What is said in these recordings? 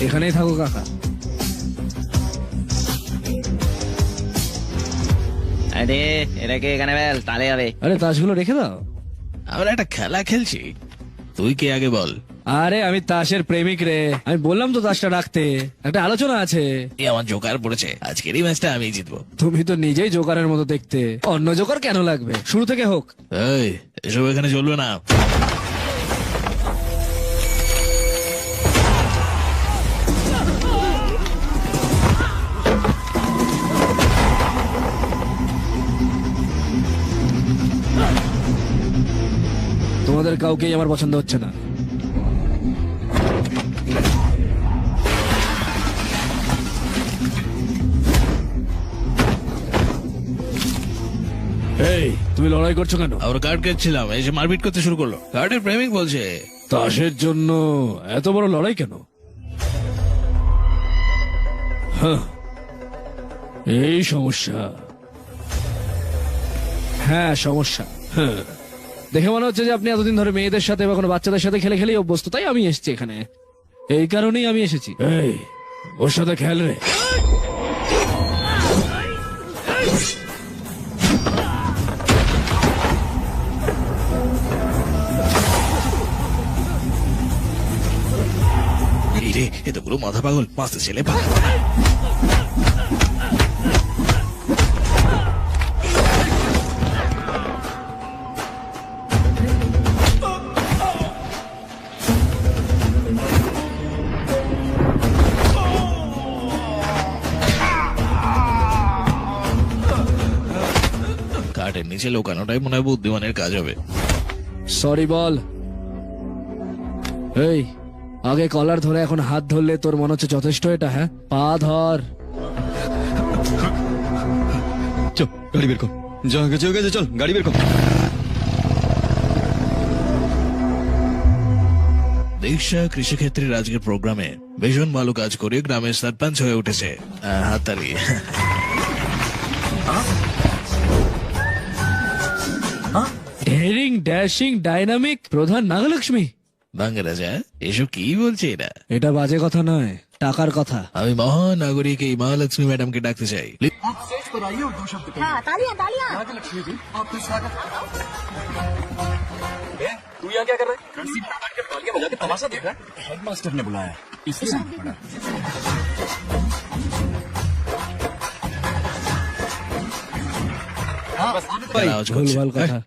এখানেই থাকো কাকা। আরে এটাকে এখানে বেল তালে হবে। আরে তাসগুলো রেখে দাও। আমরা একটা খেলা খেলছি, তুই কে আগে বল। আরে আমি তাসের প্রেমিক রে, আমি বললাম তো তাসটা রাখতে, একটা আলোচনা আছে। এই আমার জোকার পড়েছে, আজকের এই ম্যাচটা আমি জিতবো। তুমি তো নিজেই জোকারের মতো দেখতে, অন্য জোকার কেন লাগবে? শুরু থেকে হোক। এই এসব এখানে চলবে না। তোমাদের কাউকেই আমার পছন্দ হচ্ছে না। এই তুমি লড়াই করছো কেন? আমরা কার্ড খেলছিলাম, এসে মারপিট করতে শুরু করলো। কার্ডের প্রেমিক বলছে। তাসের জন্য এত বড় লড়াই কেন? হ্যাঁ, এই সমস্যা। হ্যাঁ সমস্যা। হ্যাঁ, দেখে মনে হচ্ছে যে আপনি এতদিন ধরে মেয়েদের সাথে বা কোনো বাচ্চাদের সাথে খেলে খেলেই অভ্যস্ত, তাই আমি এসেছি এখানে। এই কারণেই আমি এসেছি। এই ওর সাথে খেল রে। এই রে, এ তো পুরো মাথা পাগল, মাস্তে ছেলে পাগল। কার্ডের নিচে লোকানোটাই মনে হয় বুদ্ধিমানের কাজ হবে। সরি বল। এই আগে কলার ধরে এখন হাত ধরলে তোর মনে হচ্ছে যথেষ্ট এটা? হ্যাঁ, পা ধর। চল গাড়ি বের কর, যা গেছে হয়ে গেছে, চল গাড়ি বের কর। দীক্ষা কৃষিক্ষেত্রের আজকের প্রোগ্রামে ভীষণ ভালো কাজ করে গ্রামের সরপঞ্চ হয়ে উঠেছে। হাততালি। ডেয়ারিং, ড্যাশিং, ডাইনামিক প্রধান নাগলক্ষ্মী। বাঙ্গারাজা, এসব কি বলছে এরা? এটা বাজে কথা নয়, টাকার কথা। আমি মহানাগরিক এই মহালক্ষ্মী ম্যাডামকে ডাকতে চাই। हाँ तालियां तालियां। तू यहाँ क्या कर रहा है? कुर्सी पर बैठ के तालियां बजा के तमाशा देख रहा है? हेडमास्टर ने बुलाया, इसलिए मैं पड़ा। আওয়াজ করছে। ভুলভাল কথা।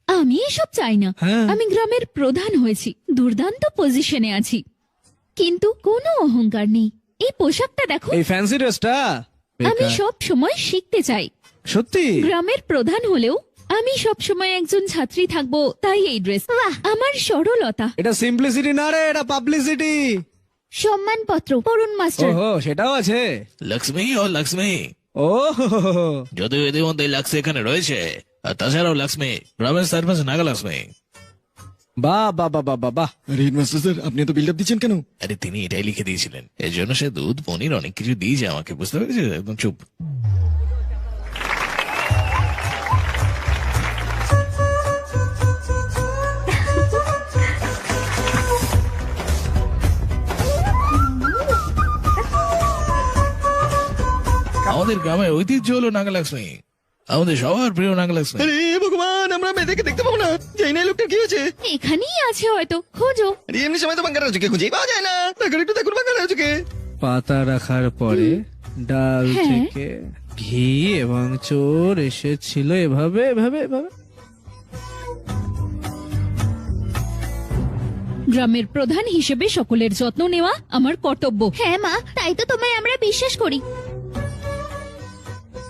আমি এসব চাই না। হ্যাঁ। আমি গ্রামের প্রধান হয়েছি, দুর্দান্ত পজিশনে আছি, কিন্তু কোনো অহংকার নেই। এই পোশাকটা দেখো। এই ফ্যান্সি ড্রেসটা আমি সব সময় শিখতে চাই। সত্যি? গ্রামের প্রধান হলেও আমি সব সময় একজন ছাত্রী থাকবো, তাই এই ড্রেস। আমার সরলতা, এটা সিম্পলিসিটি না রে, এটা পাবলিসিটি। সম্মানপত্র অরুণ মাস্টার। ওহো, সেটাও আছে। লক্ষ্মী ও লক্ষ্মী, ও যদিও এদের মধ্যে লক্ষ্মী এখানে রয়েছে, আর তাছাড়াও লক্ষ্মী গ্রামের সরপঞ্চ নাগালক্ষ্মী। বাহ বাহ বাহ বাহ বাহ বাহ। আরে হেডমাস্টার স্যার, আপনি এত বিল্ড আপ দিচ্ছেন কেন? আরে তিনি এটাই লিখে দিয়েছিলেন, এর জন্য সে দুধ পনির অনেক কিছু দিয়েছে আমাকে, বুঝতে পেরেছি? একদম চুপ। আমাদের গ্রামের ঐতিহ্য হলো নাগালক্ষ্মী, আমাদের সবার প্রিয় নাগালক্ষ্মী। আরে ভগবান, আমরা মেয়েদেরকে দেখতে পাবো না। জানি না এই লোকটা কি হয়েছে। এখানেই আছে হয়তো, খোঁজো। আরে এমনি সময় তো বাঙ্গারা রাজুকে খুঁজেই পাওয়া যায় না। দেখো একটু দেখুন বাঙ্গারা রাজুকে। পাতা রাখার পরে ডাল হ্যাঁ। থেকে ঘি এবং চোর এসেছিল এভাবে এভাবে এভাবে। গ্রামের প্রধান হিসেবে সকলের যত্ন নেওয়া আমার কর্তব্য। হ্যাঁ মা, তাই তো তোমায় আমরা বিশ্বাস করি।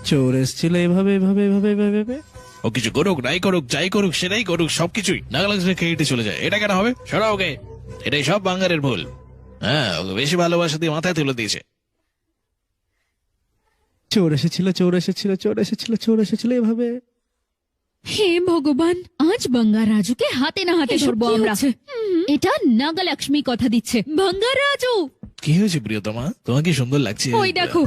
চোর এসেছিল এভাবে এভাবে এভাবে এভাবে এভাবে। ও কিছু করুক নাই করুক, যাই করুক সেটাই করুক, সবকিছুই নাগালক্ষ্মী খেয়ে হেঁটে চলে যায়। এটা কেন হবে? সরা ওকে, এটাই সব বাঙ্গারের ভুল। হ্যাঁ, ওকে বেশি ভালোবাসা দিয়ে মাথায় তুলে দিয়েছে। চোর এসেছিল চোর এসেছিল চোর এসেছিল চোর এসেছিল এভাবে। হে ভগবান, আজ বাঙ্গা রাজুকে হাতে না হাতে ধরবো আমরা। এটা নাগালক্ষ্মী কথা দিচ্ছে। বাঙ্গা রাজু, কি হয়েছে প্রিয়তমা, তোমাকে কি সুন্দর লাগছে? ওই দেখো।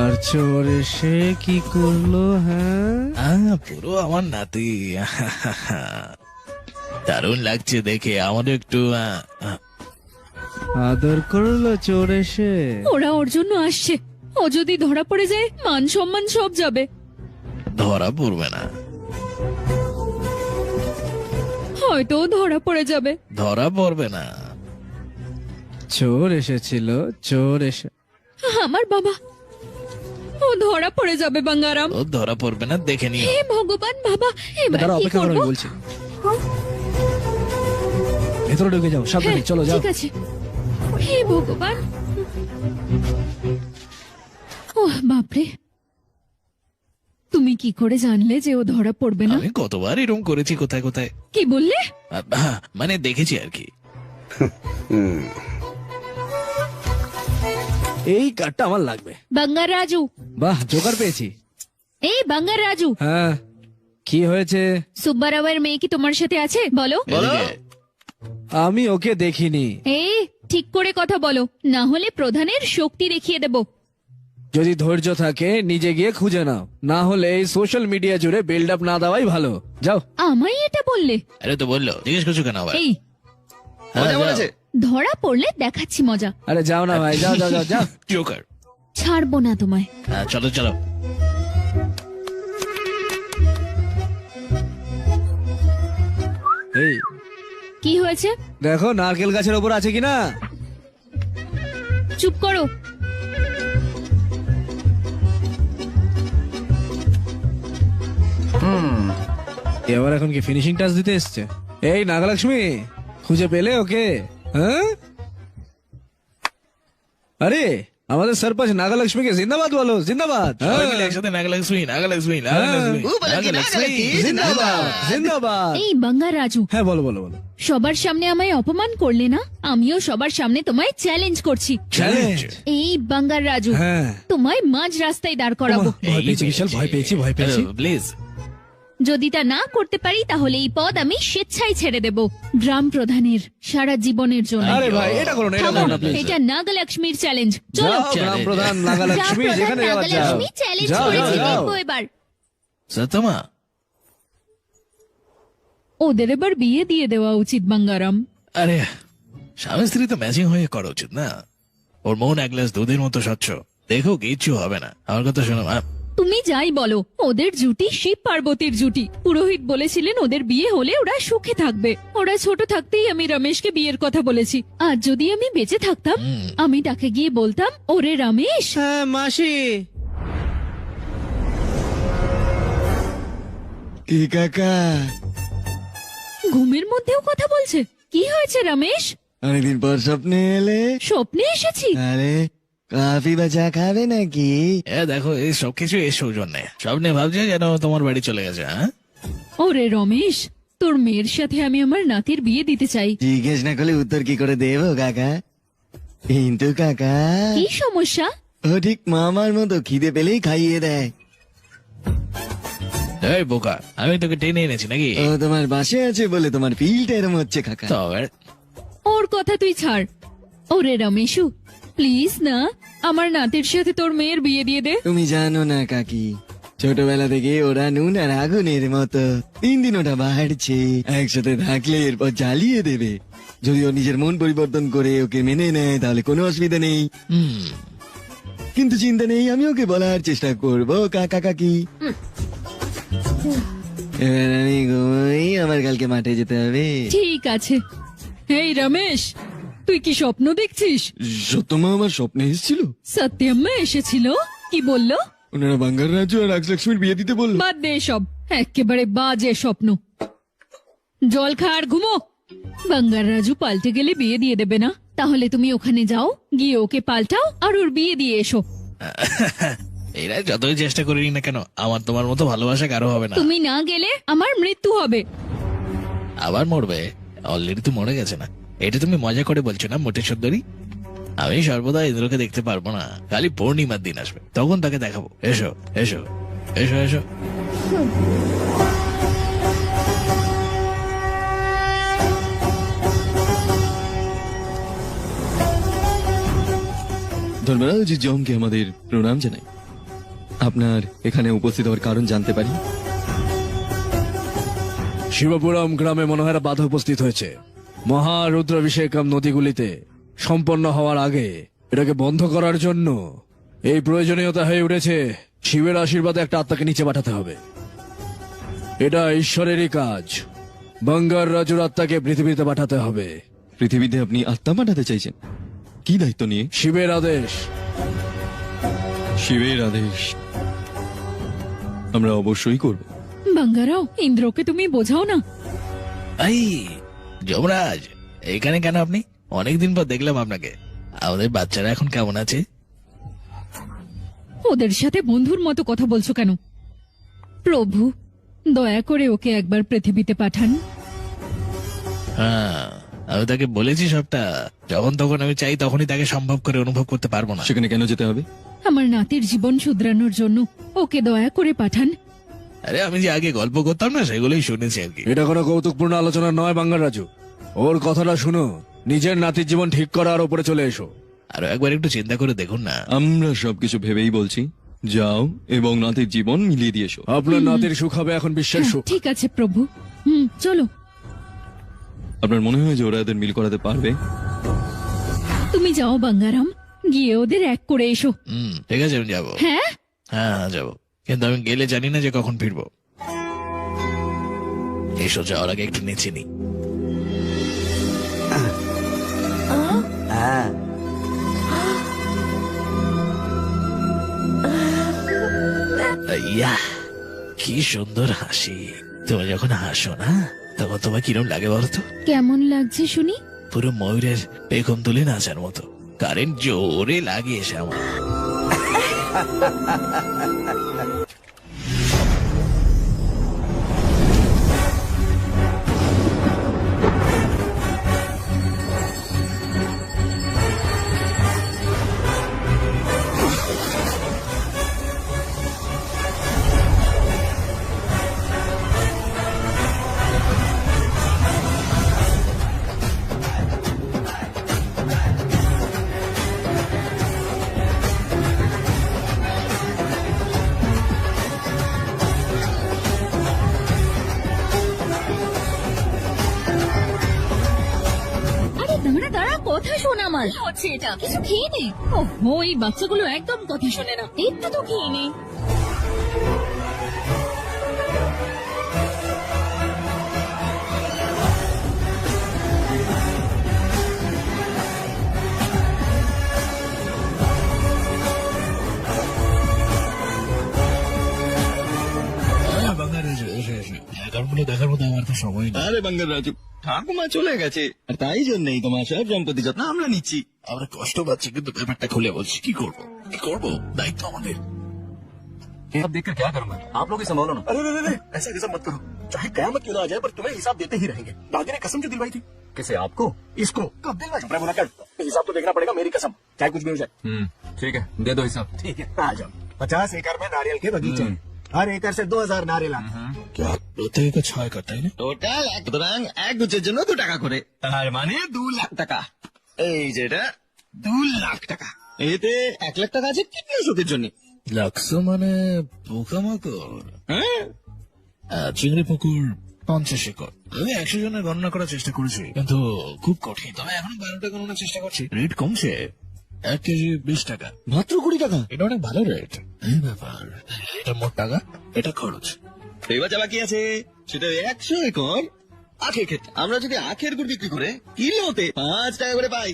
আর চোর এসে কি করলো? হ্যাঁ, পুরো আমার নাতি। দারুণ লাগছে দেখে, আমারও একটু আদর করলো চোর এসে। ওরা ওর জন্য আসছে। ও যদি ধরা পড়ে যায় মান সম্মান সব যাবে। ধরা পড়বে না, হয়তো ও ধরা পড়ে যাবে। ধরা পড়বে না। চোর এসেছিল, চোর এসে। আমার বাবা, ও ধরা পড়ে যাবে বাঙ্গারাম। ও ধরা পড়বে না, দেখে নিও। হে ভগবান বাবা, এবার দাঁড়া, কি অপেক্ষা করো, করবো? আমি বলছি। ভেতরে ঢুকে যাও, সাবধানে, হ্যাঁ, চলো যাও। ঠিক আছে। হে ভগবান, ও বাপরে, তুমি কি করে জানলে যে ও ধরা পড়বে না? আমি কতবার এরকম করেছি কোথায় কোথায়। কি বললে? মানে দেখেছি আর কি। এই কার্ডটা আমার লাগবে। বাঙ্গার রাজু, বাহ, জোগাড় পেয়েছি। এই বাঙ্গার রাজু, হ্যাঁ, কি হয়েছে? সুব্বারাওয়ের মেয়ে কি তোমার সাথে আছে? বলো। এদিকে। আমি ওকে দেখিনি। এই ঠিক করে কথা বলো, না হলে প্রধানের শক্তি দেখিয়ে দেব। যদি ধৈর্য থাকে নিজে গিয়ে খুঁজে নাও, না হলে এই সোশ্যাল মিডিয়া জুড়ে বিল্ড আপ না দেওয়াই ভালো। যাও। আমায় এটা বললে? আরে তো বললো, জিজ্ঞেস করছো কেন আবার? এই হ্যাঁ, মজা যাও। বলেছে। ধরা পড়লে দেখাচ্ছি মজা। আরে যাও না ভাই, যাও যাও যাও যাও। জোকার। ছাড়বো না তোমায়। হ্যাঁ, চলো চলো। এই কি হয়েছে? দেখো নারকেল গাছের ওপর আছে কিনা। চুপ করো। এবার এখন কি ফিনিশিং টাচ দিতে এসছে? এই নাগলক্ষ্মী, খুঁজে পেলে ওকে? হ্যাঁ, আরে আমাদের সরপঞ্চ নাগলক্ষ্মীকে জিন্দাবাদ বলো, জিন্দাবাদ। সবাই হ্যাঁ, মিলে একসাথে নাগালক্ষ্মী, নাগালক্ষ্মী, নাগালক্ষ্মী, নাগালক্ষ্মী। জিন্দাবাদ জিন্দাবাদ। এই বাঙ্গার রাজু, হ্যাঁ, বলো বলো বলো। সবার সামনে আমায় অপমান করলে না? আমিও সবার সামনে তোমায় চ্যালেঞ্জ করছি। চ্যালেঞ্জ? এই বাঙ্গার রাজু, হ্যাঁ, তোমায় মাঝ রাস্তায় দাঁড় করাবো। ভয় পেয়েছি বিশাল, ভয় পেয়েছি, ভয় পেয়েছি। প্লিজ। যদি তা না করতে পারি তাহলে এই পদ আমি স্বেচ্ছায় ছেড়ে দেব, গ্রাম প্রধানের সারা জীবনের জন্য। আরে ভাই, এটা করো না, এটা থামো, করো না প্লিজ। এটা নাগলক্ষ্মীর চ্যালেঞ্জ। চলো। যাও, গ্রাম প্রধান নাগলক্ষ্মী গ্রাম যেখানে প্রধান যাওয়ার যাও। নাগলক্ষ্মী চ্যালেঞ্জ যাও, করেছে, যাও, যাও। দেখবো এবার। সত্যমা, ওদের এবার বিয়ে দিয়ে দেওয়া উচিত বাঙ্গারাম। আরে স্বামী স্ত্রী তো ম্যাচিং হয়ে করা উচিত না? ওর মন এক গ্লাস দুধের মতো স্বচ্ছ, দেখো কিচ্ছু হবে না। আমার কথা শোনো মা। তুমি যাই বলো, ওদের জুটি শিব পার্বতীর জুটি। পুরোহিত বলেছিলেন ওদের বিয়ে হলে ওরা সুখে থাকবে। ওরা ছোট থাকতেই আমি রমেশকে বিয়ের কথা বলেছি। আর যদি আমি বেঁচে থাকতাম, আমি তাকে গিয়ে বলতাম, ওরে রমেশ, হ্যাঁ মাসি। কি কাকা, ঘুমের মধ্যেও কথা বলছে। কি হয়েছে রমেশ? অনেকদিন পর স্বপ্নে এলে। স্বপ্নে এসেছি? আরে কফি বা চা খাবে নাকি? দেখো এই সবকিছু এর সৌজন্যে। স্বপ্নে ভাবছে যেন তোমার বাড়ি চলে গেছে। হ্যাঁ, ওরে রমেশ, তোর মেয়ের সাথে আমি আমার নাতির বিয়ে দিতে চাই। জিজ্ঞেস না করলে উত্তর কি করে দেবো কাকা? কিন্তু কাকা, কি সমস্যা? ও ঠিক মামার মতো খিদে পেলেই খাইয়ে দেয়। এই বোকা, আমি তোকে টেনে এনেছি নাকি? ও তোমার বাসে আছে বলে তোমার ফিলটা এরম হচ্ছে কাকা। তবে ওর কথা তুই ছাড়। ওরে রমেশু, প্লিজ না, আমার নাতির সাথে তোর মেয়ের বিয়ে দিয়ে দে। তুমি জানো না কাকি, ছোটবেলা থেকে ওরা নুন আর আগুনের মতো। 3 দিন ওটা বাড়ছে, একসাথে থাকলে এরপর জ্বালিয়ে দেবে। যদি ও নিজের মন পরিবর্তন করে ওকে মেনে নেয় তাহলে কোনো অসুবিধা নেই। কিন্তু চিন্তা নেই, আমি ওকে বলার চেষ্টা করব কাকা কাকি। এবার আমি ঘুমোই, আমার কালকে মাঠে যেতে হবে। ঠিক আছে। এই রমেশ, তুই কি স্বপ্ন দেখছিস? সত্যমা আমার স্বপ্নে এসেছিল, সত্যম্মা এসেছিল। কি বললো? ওনারা বাঙ্গার রাজু আর রাজলক্ষ্মীর বিয়ে দিতে বললো। বাদ দে সব, একেবারে বাজে স্বপ্ন। জল খা আর ঘুমো। বাঙ্গার রাজু পাল্টে গেলে বিয়ে দিয়ে দেবে না। তাহলে তুমি ওখানে যাও, গিয়ে ওকে পাল্টাও আর ওর বিয়ে দিয়ে এসো। এরা যতই চেষ্টা করি না কেন, আমার তোমার মতো ভালোবাসা কারো হবে না। তুমি না গেলে আমার মৃত্যু হবে। আবার মরবে? অলরেডি তো মরে গেছে না। এটা তুমি মজা করে বলছো না মোটে সুন্দরী? আমি সর্বদা ইন্দ্রকে দেখতে পারবো না, খালি পূর্ণিমার দিন আসবে, তখন তাকে দেখাবো। এসো এসো এসো এসো। ধর্মরাজ জমকে আমাদের প্রণাম জানাই। আপনার এখানে উপস্থিত হওয়ার কারণ জানতে পারি? শিবপুরম গ্রামে মনোহরা বাধা উপস্থিত হয়েছে। মহারুদ্রাভিষেকম নদীগুলিতে সম্পন্ন হওয়ার আগে এটাকে বন্ধ করার জন্য এই প্রয়োজনীয়তা হয়ে উঠেছে শিবের আশীর্বাদে একটা আত্মাকে নিচে পাঠাতে হবে। এটা ঈশ্বরেরই কাজ। বাঙ্গার রাজুর আত্মাকে পৃথিবীতে পাঠাতে হবে। পৃথিবীতে আপনি আত্মা পাঠাতে চাইছেন? কি দায়িত্ব নিয়ে? শিবের আদেশ। শিবের আদেশ আমরা অবশ্যই করব। বাঙ্গারাও, ইন্দ্রকে তুমি বোঝাও না। এই যমরাজ, এখানে কেন আপনি? অনেকদিন পর দেখলাম আপনাকে। আমাদের বাচ্চারা এখন কেমন আছে? ওদের সাথে বন্ধুর মতো কথা বলছো কেন? প্রভু, দয়া করে ওকে একবার পৃথিবীতে পাঠান। হ্যাঁ, আমি তাকে বলেছি সবটা। যখন তখন আমি চাই তখনই তাকে সম্ভব করে অনুভব করতে পারবো না। সেখানে কেন যেতে হবে? আমার নাতির জীবন শুধরানোর জন্য ওকে দয়া করে পাঠান। আরে আমি যে আগে গল্প করতাম না, সেগুলোই শুনেছি আর কি। এটা কোনো কৌতুকপূর্ণ আলোচনা নয় বাঙ্গার রাজু। ওর কথাটা শুনো, নিজের নাতির জীবন ঠিক করার উপরে চলে এসো। আরো একবার একটু চিন্তা করে দেখুন না। আমরা সবকিছু ভেবেই বলছি। যাও এবং নাতির জীবন মিলিয়ে দিয়ে এসো। আপনার নাতির সুখ হবে এখন বিশ্বের হ্যাঁ, সুখ। ঠিক আছে প্রভু। চলো। আপনার মনে হয় যে ওরা এদের মিল করাতে পারবে? তুমি যাও বাঙ্গারাম, গিয়ে ওদের এক করে এসো। ঠিক আছে, আমি যাবো। হ্যাঁ, হ্যাঁ যাবো, কিন্তু আমি গেলে জানি না যে কখন ফিরবো। এসো, যাওয়ার আগে একটু নেচে নি। ইয়া, কি সুন্দর হাসি। তুমি যখন হাসো না, তখন তোমার কিরম লাগে বলতো? কেমন লাগছে শুনি? পুরো ময়ূরের পেখম তুলে নাচার মতো। কারেন্ট জোরে লাগে এসে আমার। আরে দাঁড়া দাঁড়া, কথা শোন আমার। কি হচ্ছে এটা? কিছু খেয়ে নে। ওহো, এই বাচ্চাগুলো একদম কথা শোনে না। একটু তো খেয়ে নে। দেখার মতো আমার তো সময় নেই। আরে বাঙ্গার রাজু, ঠাকুমা চলে গেছে আর তাই জন্যই তোমার সব সম্পত্তি যত্ন আমরা নিচ্ছি। আমরা কষ্ট পাচ্ছি, কিন্তু ব্যাপারটা খুলে বলছি। কি করবো কি করবো, দায়িত্ব আমাদের। ये सब देखकर क्या करूंगा? आप लोग ही संभालो ना। अरे अरे ऐसा हिसाब मत करो। चाहे कयामत क्यों ना आ जाए, पर तुम्हें हिसाब देते ही रहेंगे। दादी ने कसम जो दिलवाई थी। किसे? आपको? इसको कब दिलवाई? चुप रहे मुनक्कड़। हिसाब तो देखना पड़ेगा, मेरी कसम, चाहे कुछ भी हो जाए। ठीक है, दे दो हिसाब। ठीक है, आ जाओ। 50 एकड़ में नारियल के बगीचे हैं। हर एकड़ से 2000 नारियल आते हैं। क्या প্রত্যেকে 6 একর, তাই না? টোটাল সুতরাং এক গুচ্ছের জন্য 2 টাকা করে, তার মানে 2 লাখ টাকা। এই যেটা 2 লাখ টাকা, এতে 1 লাখ টাকা আছে কিডনি অসুখের জন্য। লাক্সো মানে পোকামাকড়। হ্যাঁ, চিংড়ি পুকুর 50 একর। আমি 100 জনের গণনা করার চেষ্টা করেছি, কিন্তু খুব কঠিন। তবে এখন 12টা গণনার চেষ্টা করছি। রেট কমছে, 1 কেজি 20 টাকা। মাত্র 20 টাকা। এটা অনেক ভালো রেট। এই ব্যাপার, এটা মোট টাকা, এটা খরচ। এবার যা বাকি আছে সেটা 100 একর আখের ক্ষেত। আমরা যদি আখের গুড় বিক্রি করে কিলোতে 5 টাকা করে পাই।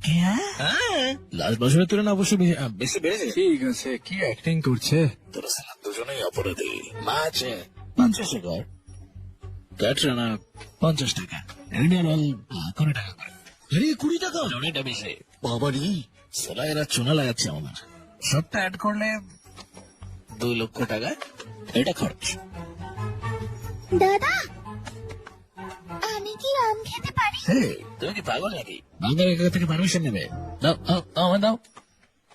হ্যাঁ, লাস্ট বছরের তুলনায় অবশ্যই বেশি বেড়েছে। ঠিক আছে, কি অ্যাক্টিং করছে। তোরা সালা দুজনেই অপরাধী। মাছ 50 একর, ক্যাটরানা 50 টাকা, রিনিউয়াল 20 টাকা করে। আরে 20 টাকা অনেকটা বেশি। বাবারি। সালা এরা চুনা লাগাচ্ছে আমার। সবটা অ্যাড করলে 2 লক্ষ টাকা এটা খরচ। দাদা, আমি কি আম খেতে পারি? তুমি কি পাগল নাকি? বাংলার এখান থেকে পারমিশন নেবে? দাও দাও দাও, আমায় দাও।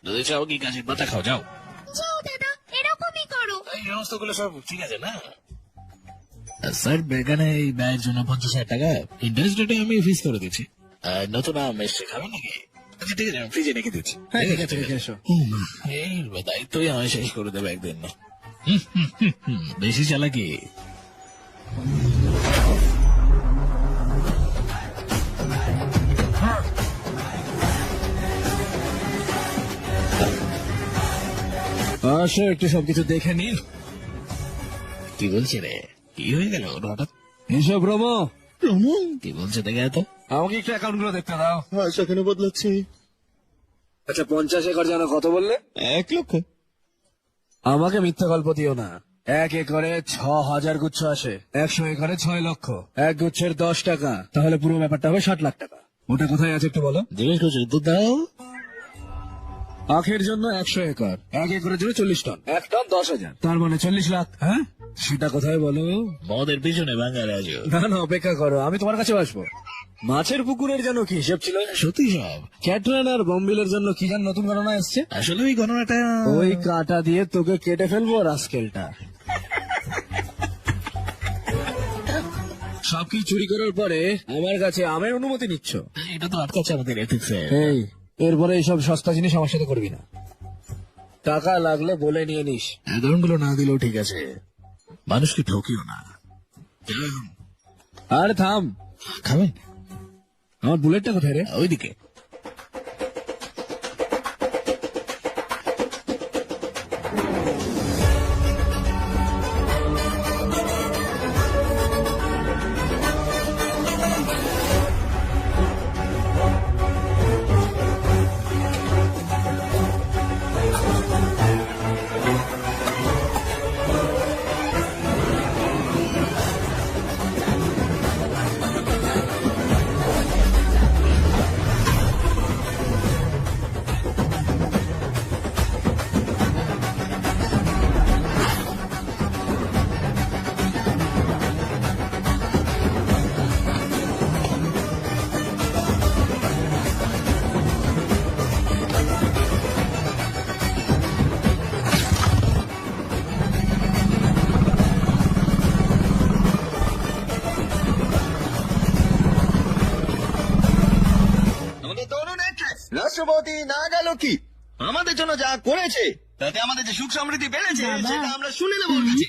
যদি চাও কি গাছের পাতা খাও, যাও। যাও দাদা, এরকমই করো। এই সমস্ত গুলো সব ঠিক আছে না? স্যার, বেগানে এই ব্যয়ের জন্য 50,000 টাকা ইন্টারেস্ট রেটে আমি ফিস করে দিচ্ছি। আর নতুন আম এসে খাবেন নাকি? আচ্ছা ঠিক আছে, আমি ফ্রিজে রেখে দিচ্ছি। ঠিক আছে, রেখে এসো। এই দায়িত্বই আমি শেষ করে দেবো একদিন। বেশি চালাকি। আসো একটু সবকিছু দেখে নি। কি বলছে রে? কি হয়ে গেল ওর হঠাৎ? এসব রমো, কি বলছে দেখে তো? আমাকে একটু অ্যাকাউন্ট গুলো দেখতে দাও। হ্যাঁ সেখানে বদলাচ্ছি। আচ্ছা 50 একর যেন কত বললে? 1 লক্ষ। আমাকে মিথ্যা গল্প দিও না। 1 একরে 6000 গুচ্ছ আসে, 100 একরে 6 লক্ষ, 1 গুচ্ছের 10 টাকা, তাহলে পুরো ব্যাপারটা হবে 60 লাখ টাকা। ওটা কোথায় আছে একটু বলো। জিজ্ঞেস করছি উত্তর দাও। আখের জন্য 100 একর, 1 একরের জন্য 40 টন, 1 টন 10,000, তার মানে 40 লাখ। হ্যাঁ সেটা কোথায় বলো? মদের পিছনে ভাঙা রাজু। না না অপেক্ষা করো, আমি তোমার কাছে আসবো। মাছের পুকুরের জন্য কি হিসেব ছিল? সত্যি সব? ক্যাটরান আর বম্বিলের জন্য কি যেন নতুন ঘটনা এসছে? আসলে ওই ঘটনাটা ওই কাঁটা দিয়ে তোকে কেটে ফেলবো রাস্কেলটা। সবকিছু চুরি করার পরে আমার কাছে আমের অনুমতি নিচ্ছ? এটা তো আটকাচ্ছে আমাদের এথিক্সে। এই এরপরে এইসব সস্তা জিনিস আমার সাথে করবি না। টাকা লাগলে বলে নিয়ে নিস। উদাহরণগুলো না দিলেও ঠিক আছে, মানুষকে ঠকিও না। আরে থাম, খাবেন? আমার বুলেটটা কোথায় রে? ওইদিকে। আমাদের তরুণ রাষ্ট্রপতি না গেল কি আমাদের জন্য যা করেছে তাতে আমাদের যে সুখ সমৃদ্ধি বেড়েছে সেটা আমরা শুনে নেব ওর কাছে।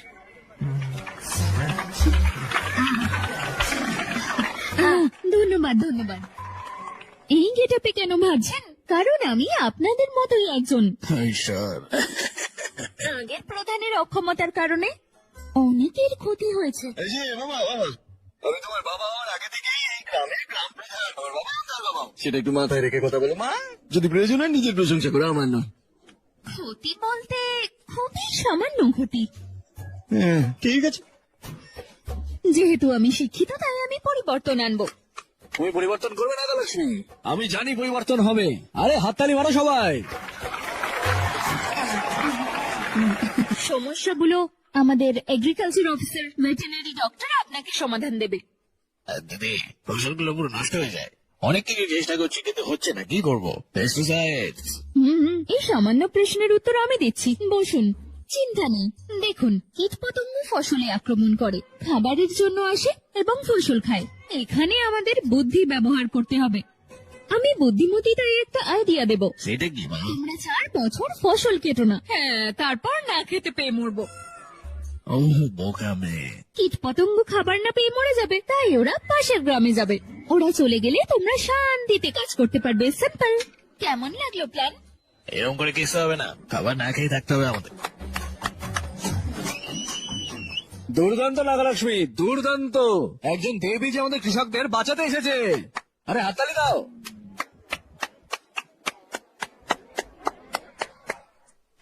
ধন্যবাদ ধন্যবাদ। এই গেটআপে কেন ভাবছেন? কারণ আমি আপনাদের মতোই একজন। ঈশ্বর, আগের প্রধানের অক্ষমতার কারণে অনেকের ক্ষতি হয়েছে। এই যে বাবা, আমি তোমার বাবা হওয়ার আগে থেকেই এই গ্রামের গ্রাম প্রধান। আমার বাবা তার বাবা, সেটা একটু মাথায় রেখে কথা বলো মা। যদি প্রয়োজন হয় নিজের প্রশংসা করো, আমার নয়। ক্ষতি বলতে খুবই সামান্য ক্ষতি। হ্যাঁ ঠিক আছে। যেহেতু আমি শিক্ষিত তাই আমি পরিবর্তন আনবো। তুমি পরিবর্তন করবে না লক্ষ্মী? আমি জানি পরিবর্তন হবে। আরে হাততালি মারো সবাই। সমস্যাগুলো আমাদের এগ্রিকালচার অফিসার ভেটেরিনারি ডক্টর আপনাকে সমাধান দেবে। দিদি ফসলগুলো পুরো নষ্ট হয়ে যায়। অনেক কিছু চেষ্টা করছি কিন্তু হচ্ছে না, কি করবো? পেস্টিসাইড। এই সামান্য প্রশ্নের উত্তর আমি দিচ্ছি, বসুন। চিন্তা নেই। দেখুন, কীটপতঙ্গ ফসলে আক্রমণ করে, খাবারের জন্য আসে এবং ফসল খায়। এখানে আমাদের বুদ্ধি ব্যবহার করতে হবে। আমি বুদ্ধিমতী তাই একটা আইডিয়া দেব। সেটা কি মা? তোমরা 4 বছর ফসল কেটো না, হ্যাঁ তারপর না খেতে পেয়ে মরবো। ও বোকা মেয়ে। কীটপতঙ্গ খাবার না পেয়ে মরে যাবে, তাই ওরা পাশের গ্রামে যাবে। ওরা চলে গেলে তোমরা শান্তিতে কাজ করতে পারবে। সিম্পল। কেমন লাগলো প্ল্যান? এরকম করে কিছু হবে না, খাবার না খেয়ে থাকতে হবে আমাদের। দুর্দান্ত নাগলক্ষ্মী, দুর্দান্ত। একজন দেবী যে আমাদের কৃষকদের বাঁচাতে এসেছে। আরে হাততালি দাও।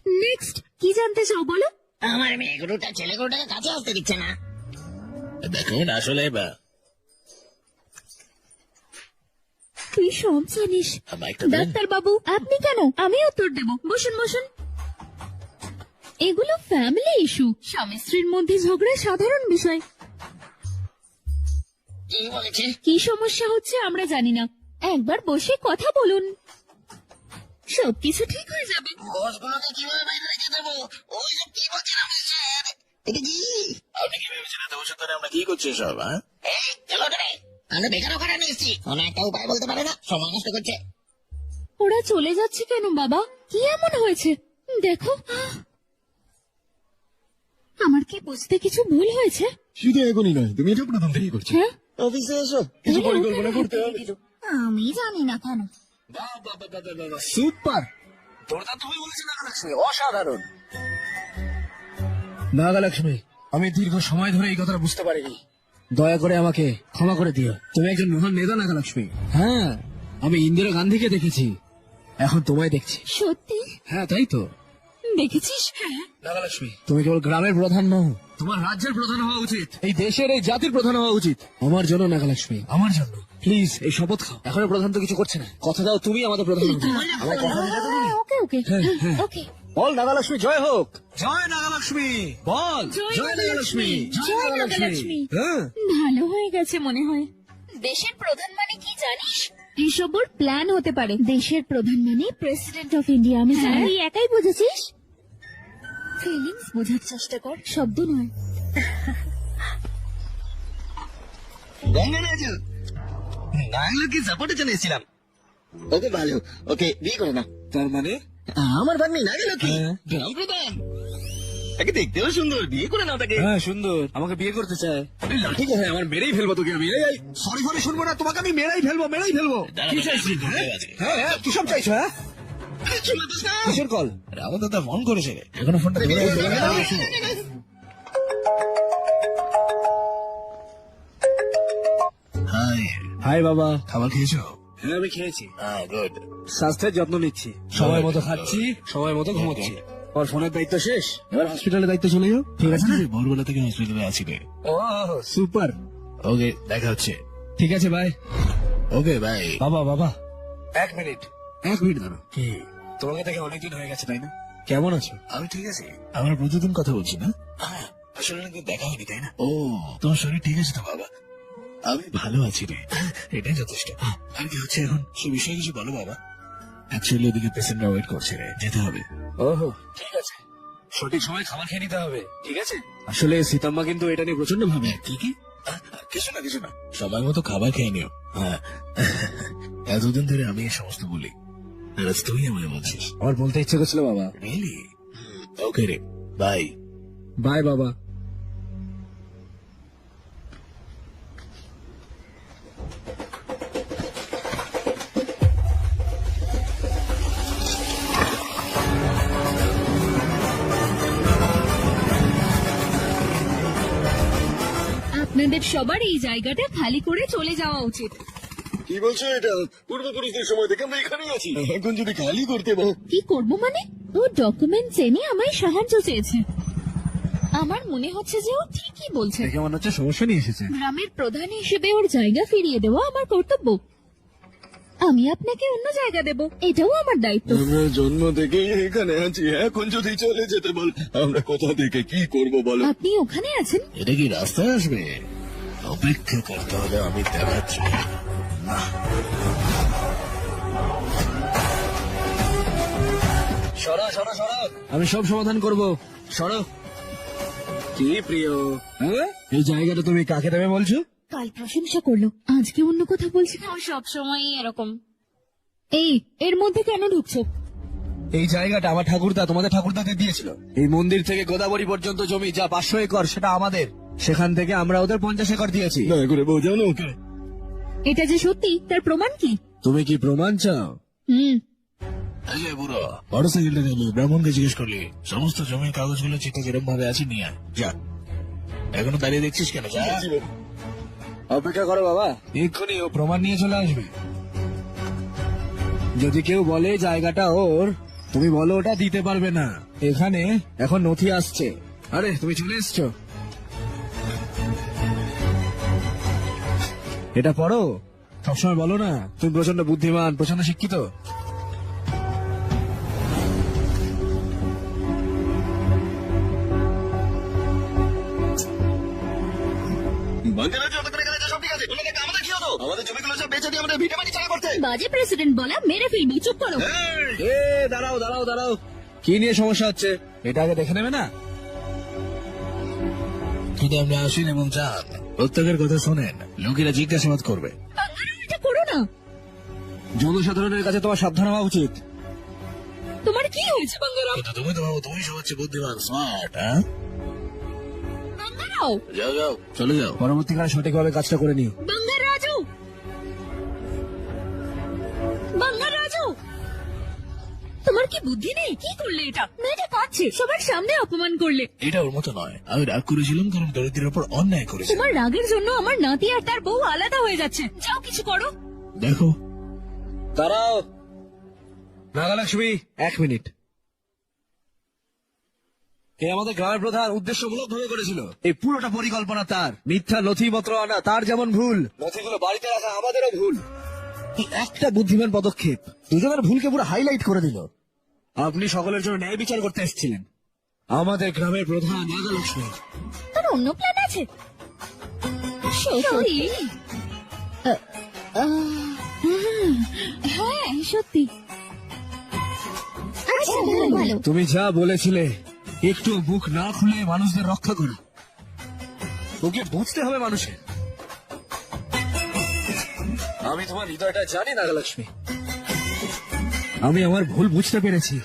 নেক্সট কি জানতে চাও বলো? আমার মেয়ে গরুটা ছেলে গরুটাকে কাছে আসতে দিচ্ছে না। দেখুন আসলে তুই সব জানিস। মাইকটা দেন। ডাক্তার বাবু আপনি কেন? আমি উত্তর দেব। বসুন বসুন। এগুলো ফ্যামিলি ইস্যু। স্বামী স্ত্রীর মধ্যে ঝগড়া সাধারণ বিষয়। কি বলেছে? কি সমস্যা হচ্ছে আমরা জানি না, একবার বসে কথা বলুন, সবকিছু ঠিক হয়ে যাবে। ঘোষগুলোকে কিভাবে বাইরে রেখে দেবো? ওই যে কি বলছেন আপনি স্যার? এটা কি? আপনি কি ভেবেছেন এত বছর ধরে আমরা কি করছি সব? হ্যাঁ এই চলো রে, আমরা বেকার ওখানে নিয়ে এসছি। কোনো একটা উপায় বলতে পারে না, সময় নষ্ট করছে। ওরা চলে যাচ্ছে কেন বাবা? কি এমন হয়েছে দেখো। আমার কি বুঝতে কিছু ভুল হয়েছে? শুধু এখনই নয়, তুমি এটা প্রথম থেকেই করছো। হ্যাঁ অফিসে এসো, কিছু পরিকল্পনা করতে হবে। আমি জানি না কেন। সুপার, দুর্দান্ত হয়ে বলেছে নাগলক্ষ্মী, অসাধারণ। নাগালক্ষ্মী, আমি দীর্ঘ সময় ধরে এই কথাটা বুঝতে পারিনি। দয়া করে আমাকে ক্ষমা করে দিও। তুমি একজন মহান নেতা নাগালক্ষ্মী। হ্যাঁ, আমি ইন্দিরা গান্ধীকে দেখেছি, এখন তোমায় দেখছি। সত্যি হ্যাঁ, তাই তো। দেখেছিস? হ্যাঁ। নাগালক্ষ্মী, তুমি কেবল গ্রামের প্রধান নও, তোমার রাজ্যের প্রধান হওয়া উচিত, এই দেশের, এই জাতির প্রধান হওয়া উচিত। আমার জন্য নাগালক্ষ্মী, আমার জন্য। প্লিজ এই শপথ খাও। এখনো প্রধান তো কিছু করছে না, কথা দাও তুমি আমাদের প্রধান হবে। আমার কথা দিলে তুমি? ওকে ওকে হ্যাঁ, হ্যাঁ। ওকে। বল নাগালক্ষ্মী জয় হোক। জয় নাগালক্ষ্মী, বল জয় নাগালক্ষ্মী, জয় নাগালক্ষ্মী। হ্যাঁ, ভালো হয়ে গেছে মনে হয়। দেশের প্রধান মানে কি জানিস? এসব ওর প্ল্যান হতে পারে। দেশের প্রধান মানে প্রেসিডেন্ট অফ ইন্ডিয়া। আমি জানি। তুই একাই বুঝেছিস? ফিলিংস বোঝার চেষ্টা কর, শব্দ নয়। গঙ্গারাজু, নাগলোকে সাপোর্টে চলে এসেছিলাম। ওকে ভালো, ওকে বিয়ে করে না। তার মানে আমার ভাগ্নি নাগলোকে গ্রাম প্রধান, তাকে দেখতেও সুন্দর, বিয়ে করে নাও তাকে। হ্যাঁ সুন্দর, আমাকে বিয়ে করতে চায়। আরে লাঠি কোথায়? আমার মেরেই ফেলবো তোকে আমি। এই সরি সরি শুনবো না, তোমাকে আমি মেরেই ফেলবো, মেরেই ফেলবো। কি চাইছিস? হ্যাঁ হ্যাঁ, কি সব চাইছো? হ্যাঁ, কিসের কল? রামু দাদা ফোন করেছে, এখনো ফোনটা ধরে হাই হাই বাবা। খাবার খেয়েছো? হ্যাঁ আমি খেয়েছি, হ্যাঁ গুড। স্বাস্থ্যের যত্ন নিচ্ছি, সময় মতো খাচ্ছি, সময় মতো ঘুমোচ্ছি। আর ফোনের দায়িত্ব শেষ, এবার হসপিটালের দায়িত্ব চলে যাও। ঠিক আছে না? ভোরবেলা থেকে হসপিটালে আছি রে। ও সুপার। ওকে, দেখা হচ্ছে। ঠিক আছে বাই। Okay bye. বাবা বাবা, এক মিনিট দাঁড়ো। কি, তোমাকে দেখে অনেকদিন হয়ে গেছে তাই না? কেমন আছো? আমি ঠিক আছি। আমরা প্রতিদিন কথা বলছি না? হ্যাঁ, আসলে অনেকদিন দেখা হয়নি তাই না? ও, তোমার শরীর ঠিক আছে তো বাবা? আমি ভালো আছি রে, এটাই যথেষ্ট। আর কি হচ্ছে এখন, সে বিষয়ে কিছু বলো বাবা। অ্যাকচুয়ালি ওদিকে পেশেন্টরা ওয়েট করছে রে, যেতে হবে। ওহো ঠিক আছে, সঠিক সময় খাবার খেয়ে নিতে হবে। ঠিক আছে। আসলে সীতাম্মা কিন্তু এটা নিয়ে প্রচন্ড ভাবে। কি কি? কিছু না কিছু না, সময় মতো খাবার খেয়ে নিও। হ্যাঁ, এতদিন ধরে আমি এই সমস্ত বলি, আর আজ তুই আমায় বলছিস। আমার বলতে ইচ্ছে করছিল বাবা। রিয়েলি? ওকে রে, বাই। বাই বাবা। আপনাদের সবার এই জায়গাটা খালি করে চলে যাওয়া উচিত। কি বলছো এটা? পূর্বপুরুষদের সময় থেকে আমরা এখানেই আছি, এখন যদি খালি করতে বল। কি করব মানে? ও ডকুমেন্টস এনে আমায় সাহায্য চেয়েছে। আমার মনে হচ্ছে যে ও ঠিকই বলছে। দেখে মনে হচ্ছে সমস্যা নিয়ে এসেছে। গ্রামের প্রধান হিসেবে ওর জায়গা ফিরিয়ে দেওয়া আমার কর্তব্য। আমি আপনাকে অন্য জায়গা দেব, এটাও আমার দায়িত্ব। আমরা জন্ম থেকেই এখানে আছি, এখন যদি চলে যেতে বল, আমরা কোথা থেকে কি করব বলো? আপনি ওখানে আছেন? এটা কি রাস্তায় আসবে? অপেক্ষা করতে হবে, আমি দেখাচ্ছি। সরা সরা সরা, আমি সব সমাধান করব। সরো। কি প্রিয়, হ্যাঁ এই জায়গাটা তুমি কাকে দেবে বলছো? কাল প্রশংসা করলো, আজকে অন্য কথা বলছে না। ও সবসময় এরকম। এই এর মধ্যে কেন ঢুকছো? এই জায়গাটা আমার ঠাকুরদা তোমাদের ঠাকুরদাকে দিয়েছিল। এই মন্দির থেকে গোদাবরী পর্যন্ত জমি যা 500 একর, সেটা আমাদের। সেখান থেকে আমরা ওদের 50 একর দিয়েছি। দয়া করে বোঝানো ওকে। এটা যে সত্যি তার প্রমাণ কি? তুমি কি প্রমাণ চাও? এই যে বুড়ো, মোটরসাইকেলটা গেলি, ব্রাহ্মণকে জিজ্ঞেস করলি, সমস্ত জমির কাগজগুলো চিঠি যেরকম ভাবে আছে নিয়ে আয়। যা, এখনো দাঁড়িয়ে দেখছিস কেন? যা। অপেক্ষা করো বাবা, এক্ষুনি ও প্রমাণ নিয়ে চলে আসবে। যদি কেউ বলে জায়গাটা ওর, তুমি বলো ওটা দিতে পারবে না। এখানে এখন নথি আসছে। আরে তুমি চলে এসছো, এটা পড়ো। সবসময় বলো না তুমি প্রচন্ড বুদ্ধিমান, প্রচন্ড শিক্ষিত। বাঙ্গারাজু, ওদের এখানে সব ঠিক আছে, ওনাদেরকে আমাদের কি হতো? আমাদের জমিগুলো সব বেচে দিয়ে আমাদের ভিটে মাটি ছাড়া করতে। বাজে প্রেসিডেন্ট বলা, মেরে ফেলবি। চুপ করো। এ দাঁড়াও দাঁড়াও দাঁড়াও, কি নিয়ে সমস্যা হচ্ছে এটা আগে দেখে নেবে না? যদি আপনি আসেন এবং যান, প্রত্যেকের কথা শোনেন, লোকেরা জিজ্ঞাসাবাদ করবে। এটা করো না। জনসাধারণের কাছে তোমার সাবধান হওয়া উচিত। তোমার কি হয়েছে বাঙ্গারাও? কিন্তু তুমি তো ভাবো তুমি সবচেয়ে বুদ্ধিমান, স্মার্ট। হ্যাঁ, বাঙ্গারাও, যাও যাও, চলে যাও। পরবর্তীকালে সঠিকভাবে কাজটা করে নিও। বাঙ্গারাজু, বাঙ্গারাজু, তোমার কি বুদ্ধি নেই? কি করলে এটা? মেয়েটা কাঁদছে, সবার সামনে অপমান করলে। এটা ওর মতো নয়। আমি রাগ করেছিলাম কারণ দরিদ্রের উপর অন্যায় করেছে। তোমার রাগের জন্য আমার নাতি আর তার বউ আলাদা হয়ে যাচ্ছে। যাও কিছু করো। দেখো, দাঁড়াও নাগালক্ষ্মী, 1 মিনিট। কে আমাদের গ্রামের প্রধান উদ্দেশ্যমূলক ভাবে করেছিল? এই পুরোটা পরিকল্পনা তার। মিথ্যা নথিপত্র আনা তার যেমন ভুল, নথিগুলো বাড়িতে রাখা আমাদেরও ভুল। এই একটা বুদ্ধিমান পদক্ষেপ দুজনের ভুলকে পুরো হাইলাইট করে দিল। আপনি সকলের জন্য ন্যায় বিচার করতে এসেছিলেন। আমাদের গ্রামের প্রধান নাগালক্ষ্মী। তোর অন্য প্ল্যান আছে? সত্যি? হ্যাঁ সত্যি। আচ্ছা ভালো। তুমি যা বলেছিলে, একটু মুখ না খুলে মানুষদের রক্ষা করো। ওকে বুঝতে হবে মানুষের। আমি তোমার হৃদয়টা জানি নাগালক্ষ্মী। আমি আমার ভুল বুঝতে পেরেছি।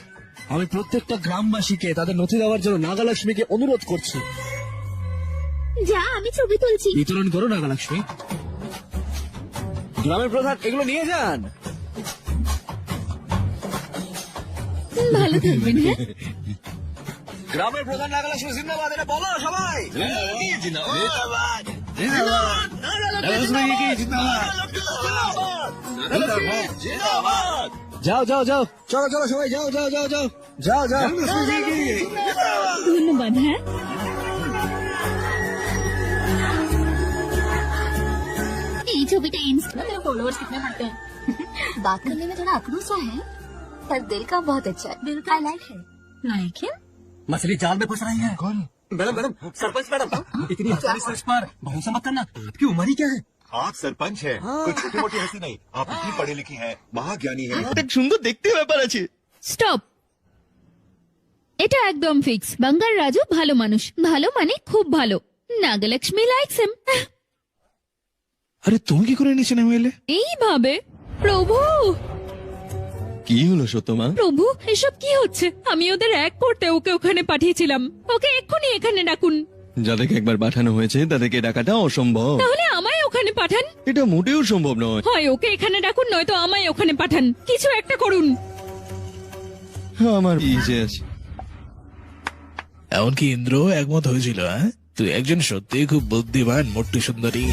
আমি প্রত্যেকটা গ্রামবাসীকে তাদের নথি দেওয়ার জন্য নাগালক্ষ্মীকে অনুরোধ করছি। যা, আমি ছবি তুলছি। বিতরণ করো নাগালক্ষ্মী। গ্রামের প্রধান এগুলো নিয়ে যান। ভালো থাকবেন। হ্যাঁ গ্রামের প্রধান নাগালক্ষ্মী জিন্দাবাদ, এটা বলো সবাই। যাও যাও যাও, চলো চলো সবাই, যাও যাও যাও যাও যাও যাও। ধন্যবাদ। হ্যাঁ ये छविटा इंस्टा में फॉलोअर्स कितने बढ़ते हैं? बात करने में थोड़ा अकड़ू सा है, पर दिल का बहुत अच्छा है। दिल का लाइक है। लाइक है। मछली जाल में फंस रही है। कौन? मैडम मैडम, सरपंच मैडम, इतनी आसानी से इस पर भरोसा मत करना। आपकी उम्र ही क्या है? आप सरपंच है, कोई छोटी मोटी हंसी नहीं। आप इतनी पढ़ी लिखी हैं, महाज्ञानी हैं। অনেক সুন্দর দেখতে ব্যাপার আছে। স্টপ। এটা একদম ফিক্স। বাঙ্গার রাজু ভালো মানুষ, ভালো মানে খুব ভালো। Nagalakshmi likes him. আরে তুমি কি করে নিচে নেমে এলে? এইভাবে। প্রভু কি হলো সত্যমা? প্রভু, এসব কি হচ্ছে? আমি ওদের এক করতে ওকে ওখানে পাঠিয়েছিলাম। ওকে এক্ষুনি এখানে ডাকুন। যাদেরকে একবার পাঠানো হয়েছে তাদেরকে ডাকাটা অসম্ভব। তাহলে আমায় ওখানে পাঠান। এটা মোটেও সম্ভব নয়। হয় ওকে এখানে ডাকুন, নয়তো আমায় ওখানে পাঠান। কিছু একটা করুন। আমার ইচ্ছে আছে। এমনকি ইন্দ্র একমত হয়েছিল। হ্যাঁ, তুই একজন সত্যি খুব বুদ্ধিমান মোট্টু সুন্দরী।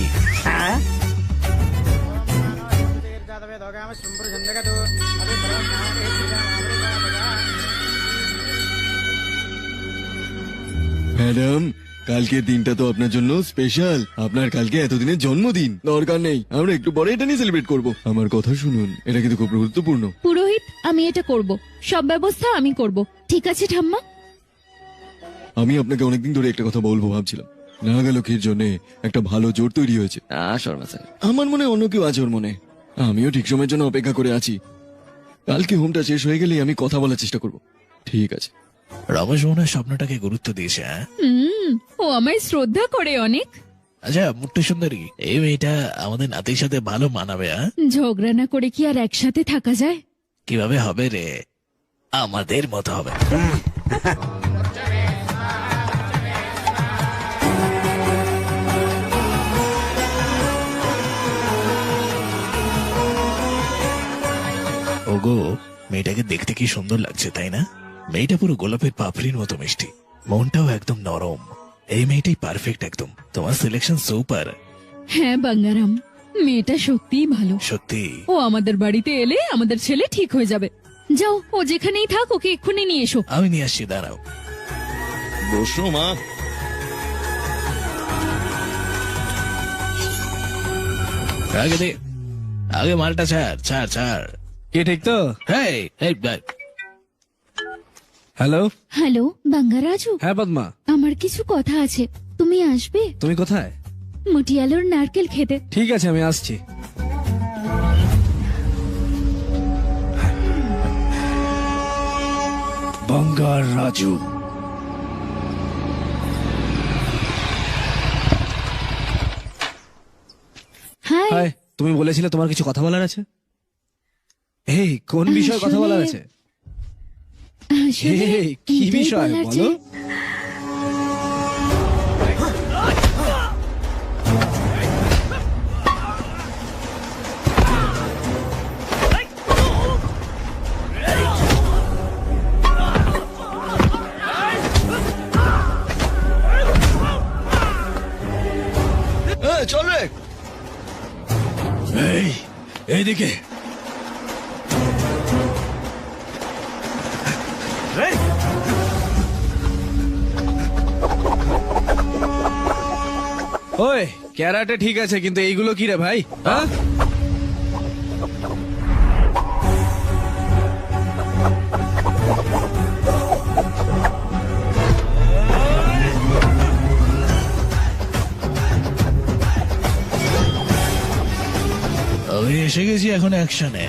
ম্যাডাম, কালকের দিনটা তো আপনার জন্য স্পেশাল। আপনার কালকে এতদিনের জন্মদিন। দরকার নেই, আমরা একটু পরে এটা নিয়ে সেলিব্রেট করব। আমার কথা শুনুন, এটা কিন্তু খুব গুরুত্বপূর্ণ। পুরোহিত, আমি এটা করব। সব ব্যবস্থা আমি করব। ঠিক আছে ঠাম্মা? আমি আপনাকে অনেকদিন ধরে একটা কথা বলবো ভাবছিলাম। নাগালক্ষ্মীর জন্য একটা ভালো জোর তৈরি হয়েছে। শর্মা স্যার, আমার মনে হয় অন্য কেউ আছে ওর মনে। আমিও ঠিক সময়ের জন্য অপেক্ষা করে আছি। কালকে হোমটা শেষ হয়ে গেলেই আমি কথা বলার চেষ্টা করব। ঠিক আছে? রমেশ মোহনের স্বপ্নটাকে গুরুত্ব দিয়েছে। হ্যাঁ, ও আমায় শ্রদ্ধা করে অনেক। আচ্ছা মোট্টু সুন্দরী, এই মেয়েটা আমাদের নাতির সাথে ভালো মানাবে। হ্যাঁ, ঝগড়া না করে কি আর একসাথে থাকা যায়? কিভাবে হবে রে? আমাদের মতো হবে। ওগো, মেয়েটাকে দেখতে কি সুন্দর লাগছে, তাই না? মেয়েটা পুরো গোলাপের পাপড়ির মতো মিষ্টি, মনটাও একদম নরম। এই মেয়েটাই পারফেক্ট একদম। তোমার সিলেকশন সুপার। হ্যাঁ বাঙ্গারাম, মেয়েটা সত্যিই ভালো। সত্যি? ও আমাদের বাড়িতে এলে আমাদের ছেলে ঠিক হয়ে যাবে। যাও, ও যেখানেই থাক ওকে এক্ষুনি নিয়ে এসো। আমি নিয়ে আসছি, দাঁড়াও। বসো মা। আগে দে, আগে মালটা ছাড় ছাড় ছাড়। কে ঠিক তো? হেই, হেই, বাই। হ্যালো। হ্যালো বাঙ্গারাজু, হ্যাঁ পদ্মা, আমার কিছু কথা আছে। তুমি আসবে তুমি কোথায়? মুটিয়ালোর নারকেল খেতে। ঠিক আছে, আমি আসছি। বাঙ্গার রাজু। হাই। হাই, তুমি বলেছিলে তোমার কিছু কথা বলার আছে। এই কোন বিষয়ে কথা বলার আছে? আসলে এই, কি এটাই বিষয় বলার বলো? যে- এইদিকে। ওই ক্যারাটে ঠিক আছে, কিন্তু এইগুলো কি রে ভাই? হ্যাঁ, আমি এসে গেছি এখন অ্যাকশনে।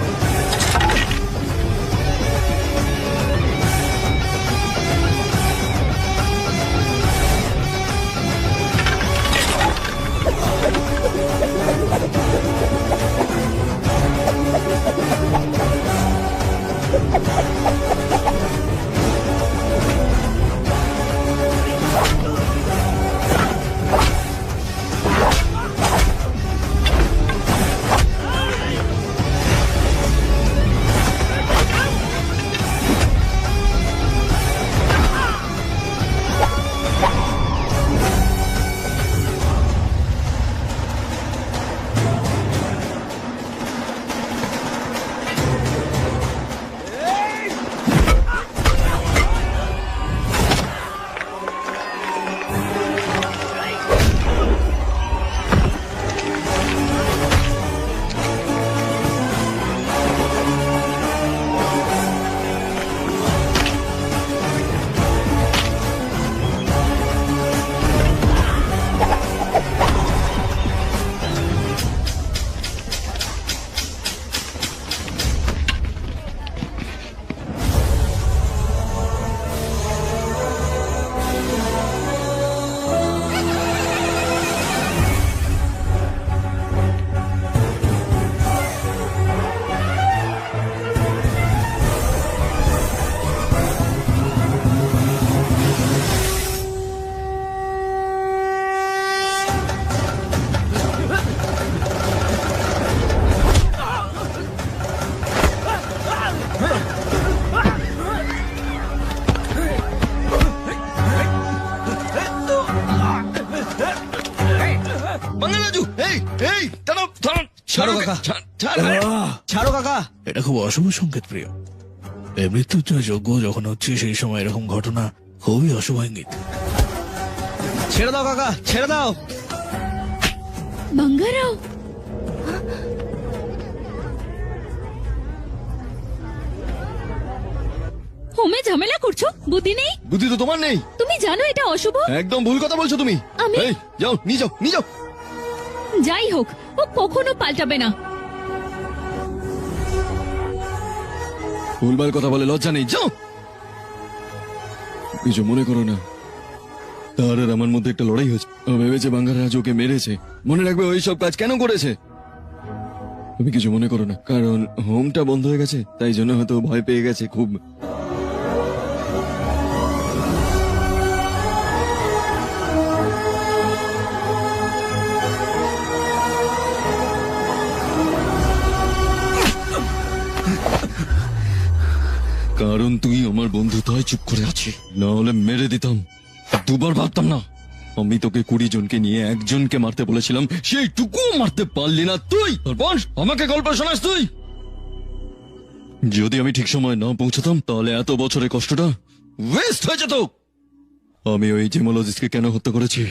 ছাড়ো কাকা, ছাড়ো কাকা। এটা খুব অশুভ সংকেত প্রিয়। এই মৃত্যুঞ্জয় যজ্ঞ যখন হচ্ছে সেই সময় এরকম ঘটনা খুবই অশুভ ইঙ্গিত। ছেড়ে দাও কাকা, ছেড়ে দাও। বাঙ্গারাও, হোমে ঝামেলা করছো? বুদ্ধি নেই? বুদ্ধি তো তোমার নেই। তুমি জানো এটা অশুভ। একদম ভুল কথা বলছো তুমি। আমি- এই, যাও নিয়ে যাও, নিয়ে যাও। যাই হোক, ও কখনো পাল্টাবে না। ভুলভাল কথা বলে লজ্জা নেই, যাও। কিছু মনে করো না, তার আর আমার মধ্যে একটা লড়াই হয়েছে। ও ভেবেছে বাঙ্গারাজ ওকে মেরেছে। মনে রাখবে ওই সব কাজ কেন করেছে। তুমি কিছু মনে করো না, কারণ হোমটা বন্ধ হয়ে গেছে, তাই জন্য হয়তো ভয় পেয়ে গেছে খুব। কারণ তুই আমার বন্ধু, তাই চুপ করে আছি, না হলে মেরে দিতাম। দুবার ভাবতাম না। আমি তোকে 20 জনকে নিয়ে একজনকে মারতে বলেছিলাম, সেইটুকু মারতে পারলি না তুই। তারপর আমাকে গল্প শোনাস তুই। যদি আমি ঠিক সময় না পৌঁছাতাম তাহলে এত বছরের কষ্টটা ওয়েস্ট হয়ে যেত। আমি ওই জেমোলজিস্টকে কেন হত্যা করেছি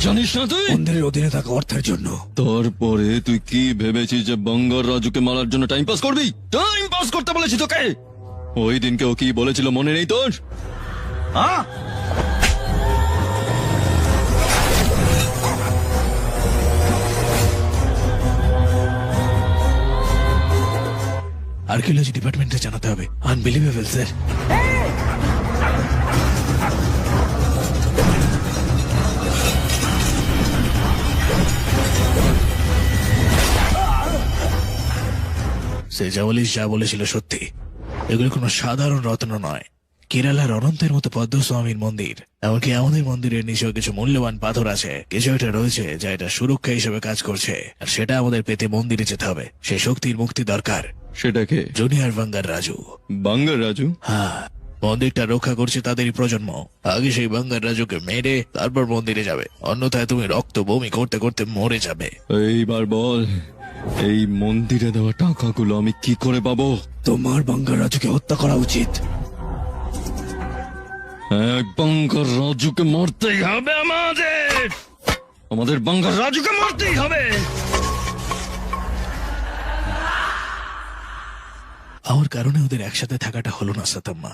জানিস না তুই? মন্দিরের অধীনে থাকা অর্থের জন্য। তারপরে তুই কি ভেবেছিস যে বাঙ্গার রাজুকে মারার জন্য টাইম পাস করবি? টাইম পাস করতে বলেছি তোকে। ওই দিনকে ও কি বলেছিল মনে নেই তোর? হ্যাঁ, আর্কিওলজি ডিপার্টমেন্টে জানাতে হবে। Unbelievable sir. সে যা বলেছিল সত্যি। এগুলো কোনো সাধারণ রত্ন নয়, কেরালার অনন্তের মতো পদ্মস্বামীর মন্দির। এমনকি আমাদের মন্দিরের নিচেও কিছু মূল্যবান পাথর আছে। কিছু একটা রয়েছে যা এটা সুরক্ষা হিসেবে কাজ করছে, আর সেটা আমাদের পেতে মন্দিরে যেতে হবে। সে শক্তির মুক্তি দরকার। সেটাকে junior bunker Raju. Bunker Raju? হ্যাঁ, মন্দিরটা রক্ষা করছে তাদেরই প্রজন্ম। আগে সেই বাঙ্গার রাজুকে মেরে তারপর মন্দিরে যাবে, অন্যথায় তুমি রক্ত বমি করতে করতে মরে যাবে। এইবার বল এই মন্দিরে দেওয়া টাকাগুলো আমি কি করে পাবো? তোমার বাঙ্গার রাজুকে হত্যা করা উচিত। এক বাঙ্গার রাজুকে মারতেই হবে আমাদের বাঙ্গার রাজুকে মারতেই হবে। আমার কারণে ওদের একসাথে থাকাটা হলো না সাতাম্মা।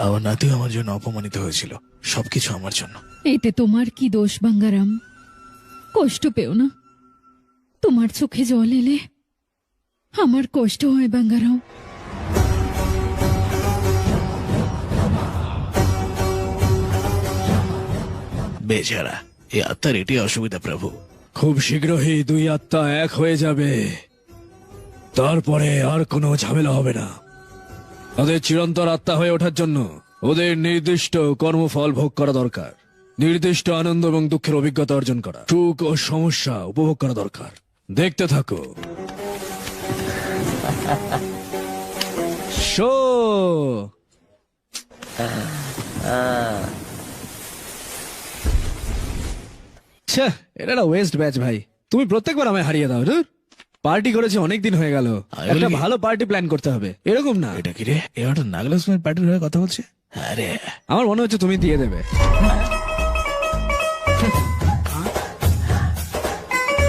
আমার নাতিও আমার জন্য অপমানিত হয়েছিল, সবকিছু আমার জন্য। এতে তোমার কি দোষ বাঙ্গারাম? কষ্ট পেও না, তোমার চোখে জল এলে আমার কষ্ট হয় বাঙ্গারাম। বেচারা, এই আত্মার এটি অসুবিধা প্রভু। খুব শীঘ্রই দুই আত্মা এক হয়ে যাবে, তারপরে আর কোনো ঝামেলা হবে না। তাদের চিরন্তর আত্মা হয়ে ওঠার জন্য ওদের নির্দিষ্ট কর্মফল ভোগ করা দরকার, নির্দিষ্ট আনন্দ এবং দুঃখের অভিজ্ঞতা অর্জন করা, সুখ ও সমস্যা উপভোগ করা দরকার। দেখতে থাকো। শো ছ্যা, এটা একটা ওয়েস্ট ব্যাচ ভাই। তুমি প্রত্যেকবার আমায় হারিয়ে দাও। ধুর, পার্টি করেছি অনেকদিন হয়ে গেল, একটা ভালো পার্টি প্ল্যান করতে হবে। এরকম না, এটা কি রে? এবার নাগলক্ষ্মীর পার্টির হয়ে কথা বলছে। আরে আমার মনে হচ্ছে তুমি দিয়ে দেবে।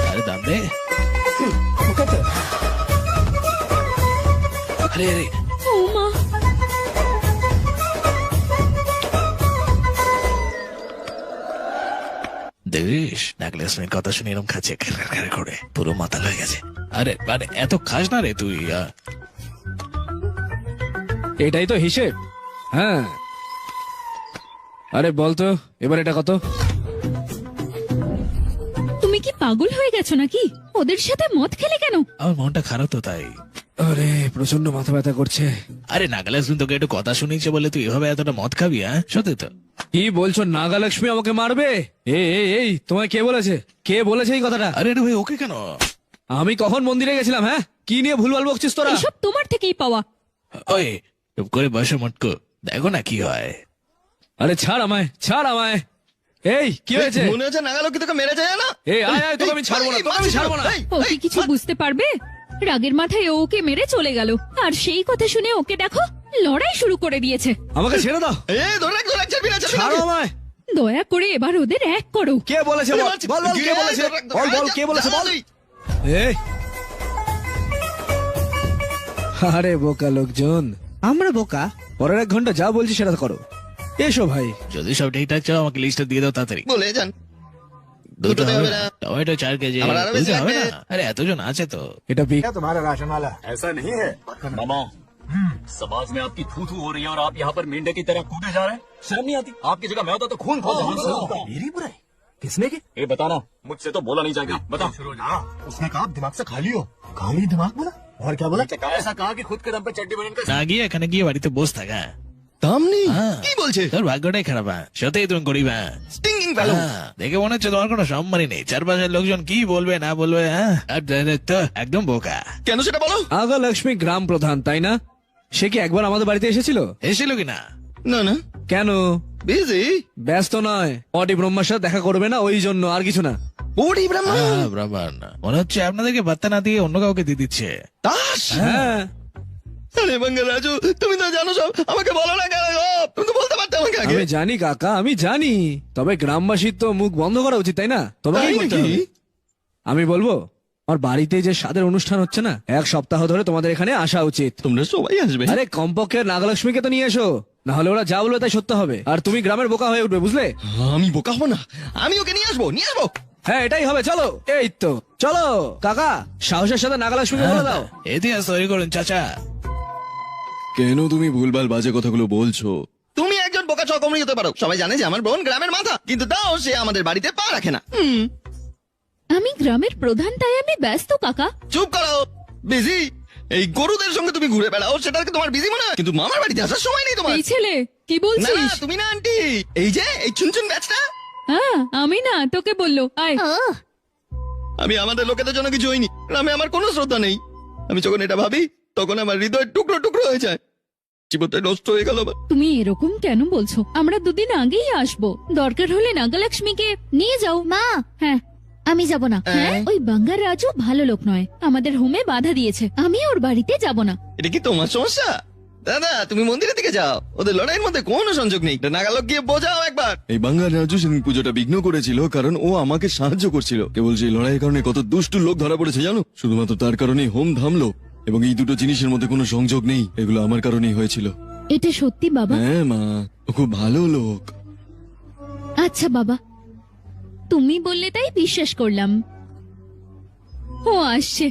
আরে দাম দে। আরে আরে ও মা, দেখিস নাগলক্ষ্মীর কথা শুনে এরকম খাচ্ছে করে, পুরো মাথা হয়ে গেছে। আরে আরে এত খাস না রে তুই। এটাই তো হিসেব। হ্যাঁ, আরে বলতো এবার এটা কত? তুমি কি পাগল হয়ে গেছো নাকি? ওদের সাথে মদ খেলে কেন? আমার মনটা খারাপ তো তাই। আরে প্রচন্ড মাথা ব্যথা করছে। আরে নাগালক্ষ্মী তোকে একটু কথা শুনিয়েছে বলে তুই এভাবে এতটা মদ খাবি? হ্যাঁ সত্যি তো? কি বলছো? নাগালক্ষ্মী আমাকে মারবে? এই তোমায় কে বলেছে? কে বলেছে এই কথাটা? আরে আরে ভাই, ওকে কেন? আমি কখন মন্দিরে গেছিলাম? হ্যাঁ, কি নিয়ে ভুলভাল বকছিস তোরা? এসব তোমার থেকেই পাওয়া। ওই চুপ করে বসে মটকো, দেখো না কি হয়। আরে ছাড় আমায়, ছাড় আমায়। এই কি হয়েছে? মনে হচ্ছে নাগালক্ষ্মী তোকে মেরে যায় না? এই আয় আয়, তোকে আমি ছাড়বো না, তোকে আমি ছাড়বো না। ও কি কিছু বুঝতে পারবে? রাগের মাথায় ও ওকে মেরে চলে গেল, আর সেই কথা শুনে ওকে দেখো লড়াই শুরু করে দিয়েছে। আমাকে ছেড়ে দাও, এই ধরে রাখ, ছাড়বি না, ছাড়বি না। ছাড়ো আমায়। দয়া করে এবার ওদের এক করো। কে বলেছে? বল বল, কে বলেছে? বল বল, কে বলেছে? বল। এই আরে বোকা লোকজন, আমরা বোকা? পরের 1 ঘন্টা যা বলছি সেটা করো। এসো ভাই। যদি সব ঠিকঠাক চাও আমাকে লিস্টটা দিয়ে দাও তাড়াতাড়ি। বলে যান। দুটো দুটোতে হবে হবে না, না। Tomato 4 KG. আমার আরো বেশি দুটো হবে লাগবে। না? আরে এতজন আছে তো। এটা বিক। तुम्हारा राशन वाला ऐसा नहीं है मामा। समाज में आपकी थू थू हो रही है और आप यहाँ पर मेंढे की तरह कूदे जा रहे हैं। शर्म नहीं आती? आपकी जगह मैं होता तो खून खौल जाता। मेरी बुराई किसने की? ये बताना, मुझसे तो बोला नहीं जाएगा। बता। उसने कहा आप दिमाग से खाली हो। खाली दिमाग बोला? और क्या बोला? ऐसा कहा कि खुद के दम पे चड्डी बनियान का না গিয়ে এখানে গিয়ে বাড়িতে বস থাকা। দাম নেই? হ্যাঁ। কি বলছে? তোর ভাগ্যটাই খারাপ। সত্যি তুমি গরিব। Sting value. দেখে মনে হচ্ছে তোমার কোনো সম্মানই নেই। চারপাশের লোকজন কি বলবে না বলবে। হ্যাঁ, আর তো একদম বোকা। কেন সেটা বলো? আগা লক্ষ্মী গ্রাম প্রধান, তাই না? সে কি একবার আমাদের বাড়িতে এসেছিল? এসেছিল কিনা? না না, কেন? বিজি। ব্যস্ত নয়, অটি ব্রহ্মার সাথে দেখা করবে না, ওই জন্য, আর কিছু না। ওরে ব্রাহ্মণ। ব্রাহ্মণ মনে হচ্ছে আপনাদেরকে বার্তা না দিয়ে অন্য কাউকে দিয়ে দিচ্ছে। দাস। হ্যাঁ, আরে বাঙ্গা রাজু, তুমি তো জানো সব, আমাকে বলো না কেন গো? তুমি তো বলতে পারতে আমাকে আগে। আমি জানি কাকা, আমি জানি, তবে গ্রামবাসীর তো মুখ বন্ধ করা উচিত, তাই না? তোমাকে তাই বলতে নাকি? হবে। আমি বলবো আমার বাড়িতে যে স্বাদের অনুষ্ঠান হচ্ছে না, 1 সপ্তাহ ধরে তোমাদের এখানে আসা উচিত। তোমরা সবাই আসবে? আরে কমপক্ষে নাগলক্ষ্মীকে তো নিয়ে এসো, না হলে ওরা যা বলবে তাই সত্য হবে, আর তুমি গ্রামের বোকা হয়ে উঠবে, বুঝলে? আমি বোকা হবো না, আমি ওকে নিয়ে আসবো, নিয়ে আসবো। হ্যাঁ, এটাই হবে। চলো, এই তো চলো কাকা, সাহসের সাথে নাগলক্ষ্মীকে বলে দাও। ইতিহাস তৈরি করুন চাচা। কেন তুমি ভুলভাল বাজে কথাগুলো বলছো? তুমি একজন বোকা চকমরি হতে পারো, সবাই জানে যে আমার বোন গ্রামের মাথা, কিন্তু তাও সে আমাদের বাড়িতে পা রাখে না। আমি গ্রামের প্রধান, তাই আমি ব্যস্ত কাকা। চুপ করো, বিজি। এই গরুদের সঙ্গে তুমি ঘুরে বেড়াও, সেটাকে তোমার বিজি মনে হয়, কিন্তু মামার বাড়িতে আসার সময় নেই তোমার। এই ছেলে কি না না, বলছিস? তুমি না আন্টি, এই যে এই চুনচুন ব্যাচটা। হ্যাঁ, আমি না, তোকে বললো আয়। আমি আমাদের লোকেদের জন্য কিছু হইনি, গ্রামে আমার কোনো শ্রদ্ধা নেই। আমি যখন এটা ভাবি তখন আমার হৃদয় টুকরো টুকরো হয়ে যায়, জীবনটা নষ্ট হয়ে গেল আমার। তুমি এরকম কেন বলছো? আমরা 2 দিন আগেই আসবো, দরকার হলে নাগলক্ষ্মীকে নিয়ে যাও। মা, হ্যাঁ, আমি যাব না। হ্যাঁ, ওই বাঙ্গার রাজু ভালো লোক নয়, আমাদের হোমে বাধা দিয়েছে, আমি ওর বাড়িতে যাব না। এটা কি তোমার সমস্যা? দাদা তুমি মন্দিরের দিকে যাও, ওদের লড়াইয়ের মধ্যে কোনো সংযোগ নেই। নাগালক গিয়ে বোঝাও একবার। এই বাঙ্গাল রাজু সেদিন পুজোটা বিঘ্ন করেছিল কারণ ও আমাকে সাহায্য করছিল। কেবল সেই লড়াইয়ের কারণে কত দুষ্টু লোক ধরা পড়েছে জানো? শুধুমাত্র তার কারণেই হোম থামলো, এবং এই দুটো জিনিসের মধ্যে কোনো সংযোগ নেই। এগুলো আমার কারণেই হয়েছিল। এটা সত্যি বাবা? হ্যাঁ মা, ও খুব ভালো লোক। আচ্ছা বাবা, তুমি বললে তাই বিশ্বাস করলাম। ও আসছে।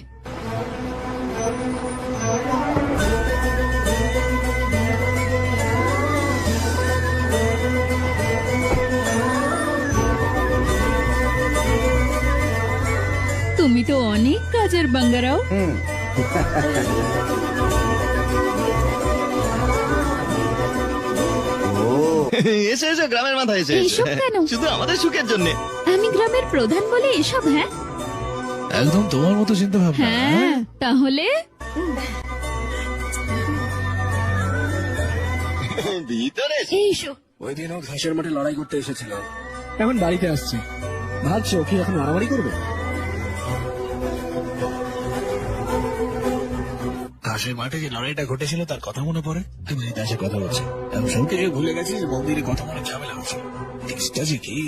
তুমি তো অনেক কাজের বাঙ্গারাও। এসে এসে গ্রামের মাথায় এসে এইসব কেন? শুধু আমাদের সুখের জন্য। আমি গ্রামের প্রধান বলে এসব? হ্যাঁ একদম তোমার মতো চিন্তা ভাবনা। হ্যাঁ, তাহলে ভিতরে এইসো। ওই দিনও ঘাসের মাঠে লড়াই করতে এসেছিল, এখন বাড়িতে আসছে। ভাবছো কি এখন মারামারি করবে? ঘাসের মাঠে যে লড়াইটা ঘটেছিল তার কথা মনে পড়ে। আমি এই দাসের কথা বলছি, আমি সবকে যে ভুলে গেছি যে মন্দিরে কথা মনে ঝামেলা হচ্ছে। কেসটা যে কি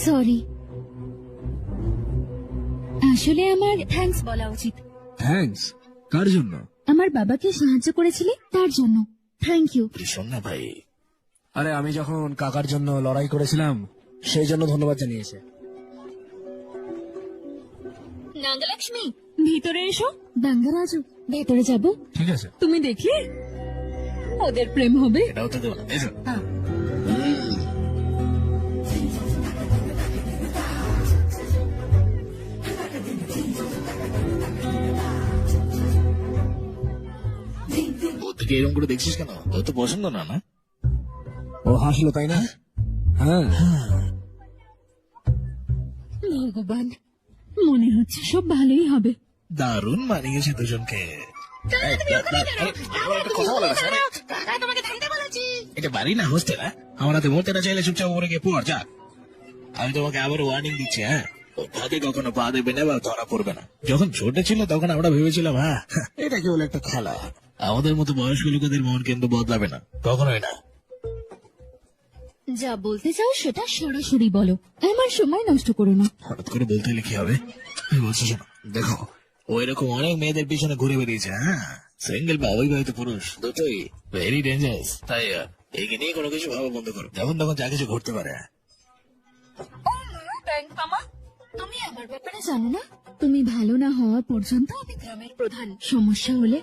সরি, আসলে আমার থ্যাঙ্কস বলা উচিত। থ্যাঙ্কস? কার জন্য? আমার বাবাকে সাহায্য করেছিলে তার জন্য থ্যাংক ইউ। শোন না ভাই, আরে আমি যখন কাকার জন্য লড়াই করেছিলাম সেই জন্য ধন্যবাদ জানিয়েছে। নাগলক্ষ্মী, ভিতরে এসো। বাঙ্গারাজু, ভেতরে যাব? ঠিক আছে। তুমি দেখলে ওদের প্রেম হবে। এটাও তো দেবো না, এসো। ওর থেকে এরকম করে দেখছিস কেন? তোর তো পছন্দ না, না? ও হাসলো তাই না? হ্যাঁ। ভগবান, মনে হচ্ছে সব ভালোই হবে। দারুণ মানিয়েছে দুজনকে। এটা বাড়ি না হোস্টেল? আমার হাতে মরতে না চাইলে চুপচাপ উপরে গিয়ে পড় যা। আমি তোমাকে আবার ওয়ার্নিং দিচ্ছি, হ্যাঁ, ও ফাঁদে কখনো পা দেবে না বা ধরা পড়বে না। যখন ছোট ছিল তখন আমরা ভেবেছিলাম হ্যাঁ এটা কেবল একটা খেলা। আমাদের মতো বয়স্ক লোকেদের মন কিন্তু বদলাবে না, কখনোই না। যা বলতে চাও সেটা সরাসরি বলো, আমার সময় নষ্ট করো না। হঠাৎ করে বলতে হলে কি হবে? আমি বলছি শোনো, দেখো ও এরকম অনেক মেয়েদের পিছনে ঘুরে বেরিয়েছে। হ্যাঁ, সিঙ্গেল বা অবিবাহিত পুরুষ দুটোই ভেরি ডেঞ্জারাস। তাই একে নিয়ে কোনো কিছু ভাবা বন্ধ করো, যখন তখন যা কিছু ঘটতে পারে। তুমি আমার ব্যাপারে জানো না? তুমি ভালো না হওয়া পর্যন্ত আমি গ্রামের প্রধান। সমস্যা হলে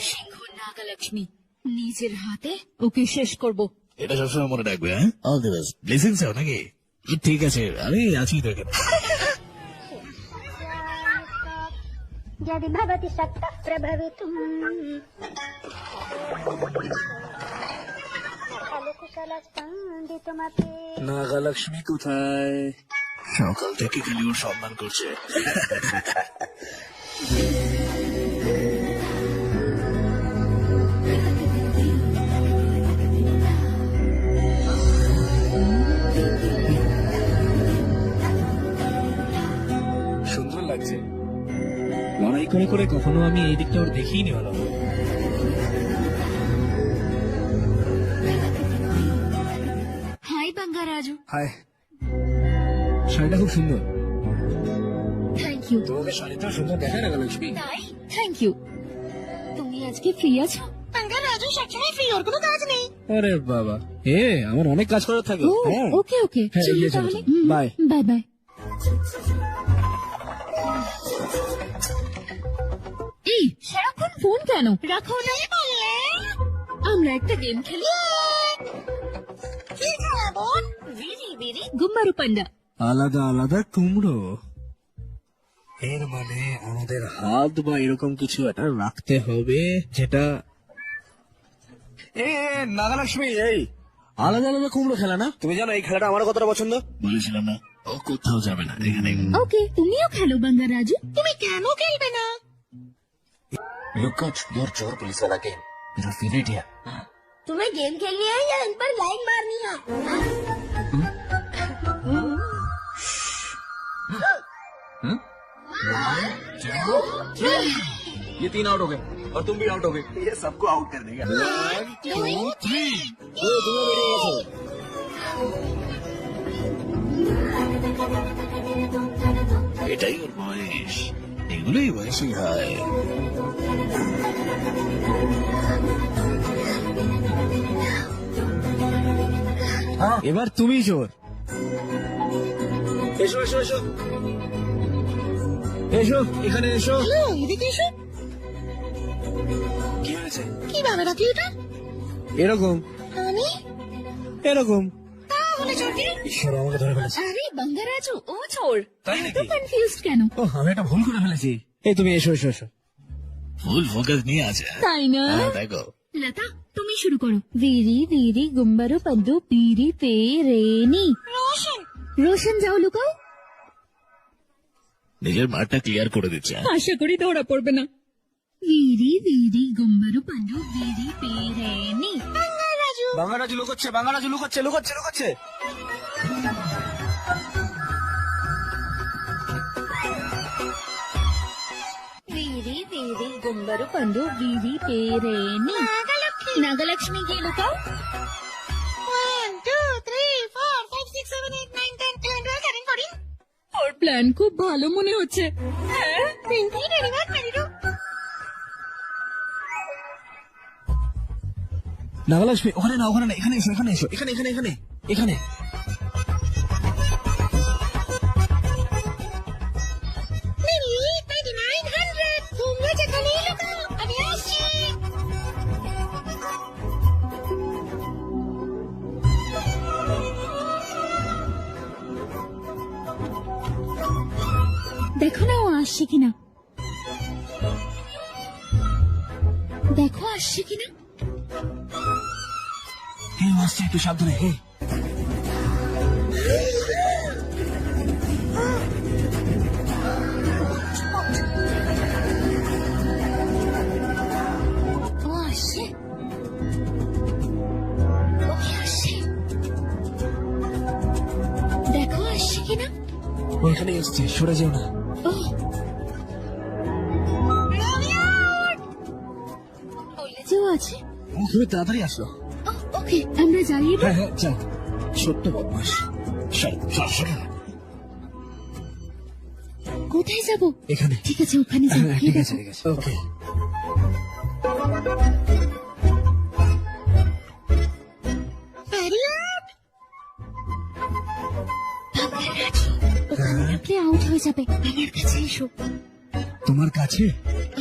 সিংহ নাগলক্ষ্মী নিজের হাতে ওকে শেষ করব। এটা সবসময় মনে রাখবে। হ্যাঁ, অল দি বেস্ট। ব্লেসিংস চাও নাকি? ঠিক আছে, আমি আছি তো এখানে। यदि भवति शक्तः प्रभवितुम् खलु कुशलस्पन्दितुमपि নাগালক্ষ্মী কোথায়? সকাল থেকে খালি ওর সম্মান করছে। সুন্দর লাগছে। লড়াই করে করে কখনো আমি এই দিকটা ওর দেখিনি। হলো হাই বাঙ্গারাজু। হাই, শাড়িটা খুব সুন্দর। Thank you. তোমাকে শাড়িটাও সুন্দর দেখায় নাগালক্ষ্মী। তাই? Thank you. তুমি আজকে ফ্রি আছো? বাঙ্গারাজু সবসময় ফ্রি, ওর কোনো কাজ নেই। আরে বাবা, আমার অনেক কাজ করার থাকে। ও, হ্যাঁ। ওকে ওকে, হ্যাঁ, চলো এগিয়ে চলো, তাহলে। চলো। বাই। Bye bye. এই সারাক্ষণ ফোন কেন? রাখো না। আমরা একটা গেম খেলি। কি খাবো? ভেরি ভেরি গুম্বারু পান্ডা। আলাদা আলাদা কুমড়ো। এর মানে আমাদের হাত বা এরকম কিছু একটা রাখতে হবে যেটা নাগালক্ষ্মী। এই আলাদা আলাদা কুমড়ো খেলা না? তুমি জানো এই খেলাটা আমার কতটা পছন্দ। বলেছিলাম না ও কোথাও যাবে না, এখানে। ওকে, তুমিও খেলো বাঙ্গারাজু। তুমি কেন খেলবে না? लुक्का छुपी और चोर पुलिस वाला गेम मेरा फेवरेट है। तुम्हें गेम खेलनी है या इन पर लाइन मारनी है? ये 3 आउट हो गए और तुम भी आउट हो गए। ये सबको आउट कर देगा। এটাই ওর বয়স, এগুলোই বয়সই হয়। এবার তুমি চোর। এসো এসো এসো এসো, এখানে এসো। এদিকে এসো। কি হয়েছে? কিভাবে রাখলি এটা? এরকম আমি এরকম। তাহলে চোরকে? ঈশ্বর আমাকে ধরে ফেলেছে। আরে বাঙ্গারাজু, ও চোর। তাই এত নাকি? কনফিউজড কেন? ও, আমি একটা ভুল করে ফেলেছি। এই তুমি এসো এসো এসো। ফুল ফোকাস নিয়ে আছে। তাই না? হ্যাঁ, দেখো লতা, তুমি শুরু করো। ভিরি ভিরি গুম্বারু পদ্দু পিরি পে রেনি। রোশন। রোশন, যাও লুকাও। নিজের মাঠটা ক্লিয়ার করে দিচ্ছে। আশা করি ধরা পড়বে না। ভিরি ভিরি গুম্বারু পদ্দু ভিরি পে রেনি। বাংলারাজু লুকোচ্ছে, বাংলারাজু লুকোচ্ছে লুকোচ্ছে লুকোচ্ছে। ভিরি ভিরি গুম্বারু পদ্দু ভিরি পে রেনি। নাগালক্ষ্মী, গিয়ে লুকাও। 1 2 3 4 5 6 7 8 9 10 11 12 13 14 ওর প্ল্যান খুব ভালো মনে হচ্ছে। হ্যাঁ, Pinky, ready, what, ready to? Nagalakshmi, ওখানে না ওখানে না, এখানে এসো এখানে এসো, এখানে এখানে এখানে এখানে। Maybe 8900. তোমরা যেখানেই লুকাও, আমি আসছি। দেখো না ও আসছে কিনা। দেখো আসছে কিনা। হে আসছে, একটু সাবধানে। হে ও আসছে। ও কি আসছে? দেখো আসছে কিনা। ও এখানে এসছে, সরে যেও না। ও যে ও আছে। ও খুবই তাড়াতাড়ি আসলো। ও, ওকে, আমরা যাই এবার। হ্যাঁ হ্যাঁ যাও। ছোট্ট বদমাস। কোথায় যাব? এখানে। ঠিক আছে, ওখানে যাই। হ্যাঁ, ঠিক আছে ঠিক আছে, ওকে। Hurry up. ওখানে থাকলে আউট হয়ে যাবে। আমার কাছে এসো। তোমার কাছে?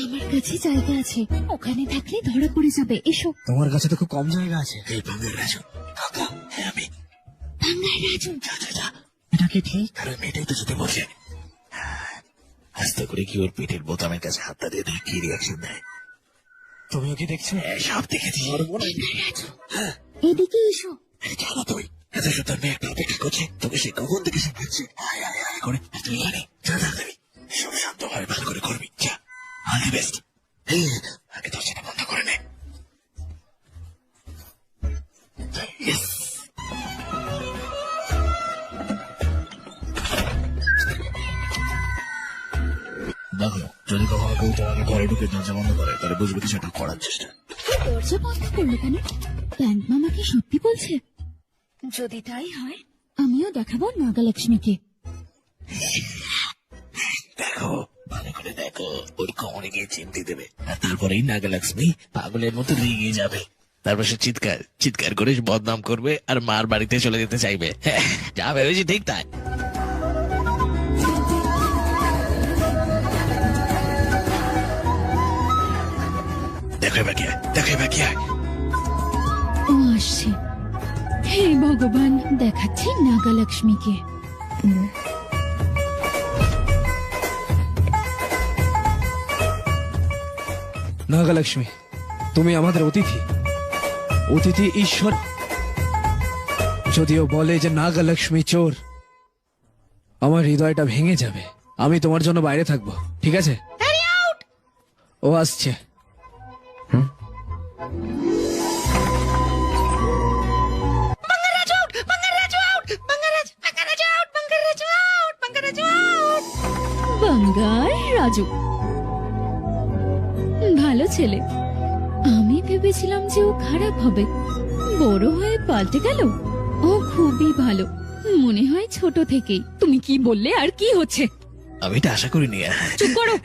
আমার কাছে জায়গা আছে, ওখানে থাকলে ধরা পড়ে যাবে। এসো। তোমার কাছে তো খুব কম জায়গা আছে। এই বাংলারাজু কাকা, হ্যাঁ আমি। বাঙ্গারাজু, যা যা যা। এটা কি ঠিক? কারণ মেয়েটাই তো যেতে বলছে। আস্তে করে কি ওর পেটের বোতামের কাছে হাতটা দিয়ে দেখ কি রিয়াকশন দেয়। তুমিও কি দেখছো? হ্যাঁ, সব দেখেছি। বাঙ্গারাজু, এদিকে এসো। জানো তুই এত সুন্দর মেয়ে একটা অপেক্ষা করছে, তোকে সে কখন থেকে সে ভাবছে হায় হায় হায় করে। আর তুই এখানে যা তাড়াতাড়ি সব শান্ত ভাবে ভালো করে করবি। যা, অল দি বেস্ট। আগে দরজাটা বন্ধ করে নে। Yes! দেখো, যদি কখনো কেউ তোমাকে ঘরে ঢুকে দরজা বন্ধ করে তাহলে বুঝবে কিছু একটা করার চেষ্টা। দরজা বন্ধ করলো কেন? প্ল্যান্ট মামা কি সত্যি বলছে? যদি তাই হয়, আমিও দেখাবো নাগালক্ষ্মীকে। দেখো, ভালো করে দেখো, ওর কোমরে গিয়ে চিমটি দেবে আর তারপরেই নাগালক্ষ্মী পাগলের মতো রেগে যাবে। তারপর সে চিৎকার চিৎকার করে বদনাম করবে আর মার বাড়িতে চলে যেতে চাইবে। যা ভেবেছি ঠিক তাই। দেখো এবার কি হয়, দেখো এবার কি হয়। ও আসছে। হে ভগবান, দেখাচ্ছি নাগালক্ষ্মীকে। নাগালক্ষ্মী, তুমি আমাদের অতিথি। অতিথি ঈশ্বর। যদিও বলে যে নাগালক্ষ্মী চোর, আমার হৃদয়টা ভেঙে যাবে। আমি তোমার জন্য বাইরে থাকবো, ঠিক আছে? ও আসছে। রাজু ভালো ছেলে। আমি ভেবেছিলাম যে ও খারাপ হবে, বড় হয়ে পাল্টে গেল। ও খুবই ভালো, মনে হয় ছোট থেকেই। তুমি কি বললে আর কি হচ্ছে? আমি এটা আশা করিনি। চুপ করো।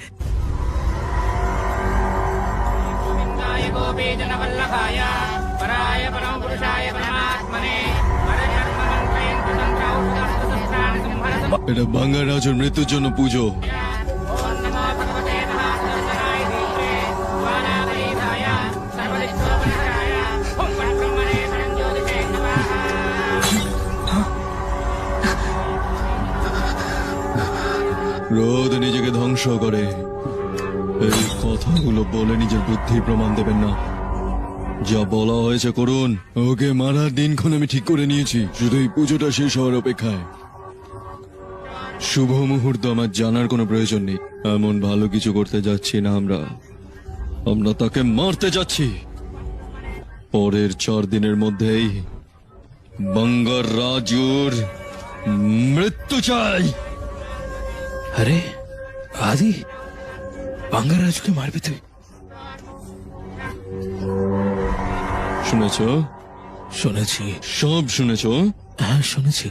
এটা বাঙ্গা রাজুর মৃত্যুর জন্য পুজো। রোদ নিজেকে ধ্বংস করে, এই কথাগুলো বলে নিজের বুদ্ধি প্রমাণ দেবেন না। যা বলা হয়েছে করুন। ওকে মারার দিনক্ষণ আমি ঠিক করে নিয়েছি, শুধু এই পুজোটা শেষ হওয়ার অপেক্ষায়। শুভ মুহূর্ত আমার জানার কোনো প্রয়োজন নেই। এমন ভালো কিছু করতে যাচ্ছি না আমরা তাকে মারতে যাচ্ছি। পরের 4 দিনের মধ্যেই বাঙ্গার রাজুর মৃত্যু চাই। আরে আদি, বাঙ্গারাজকে মারবি তুই? শুনেছ? শুনেছি। সব শুনেছ? হ্যাঁ শুনেছি।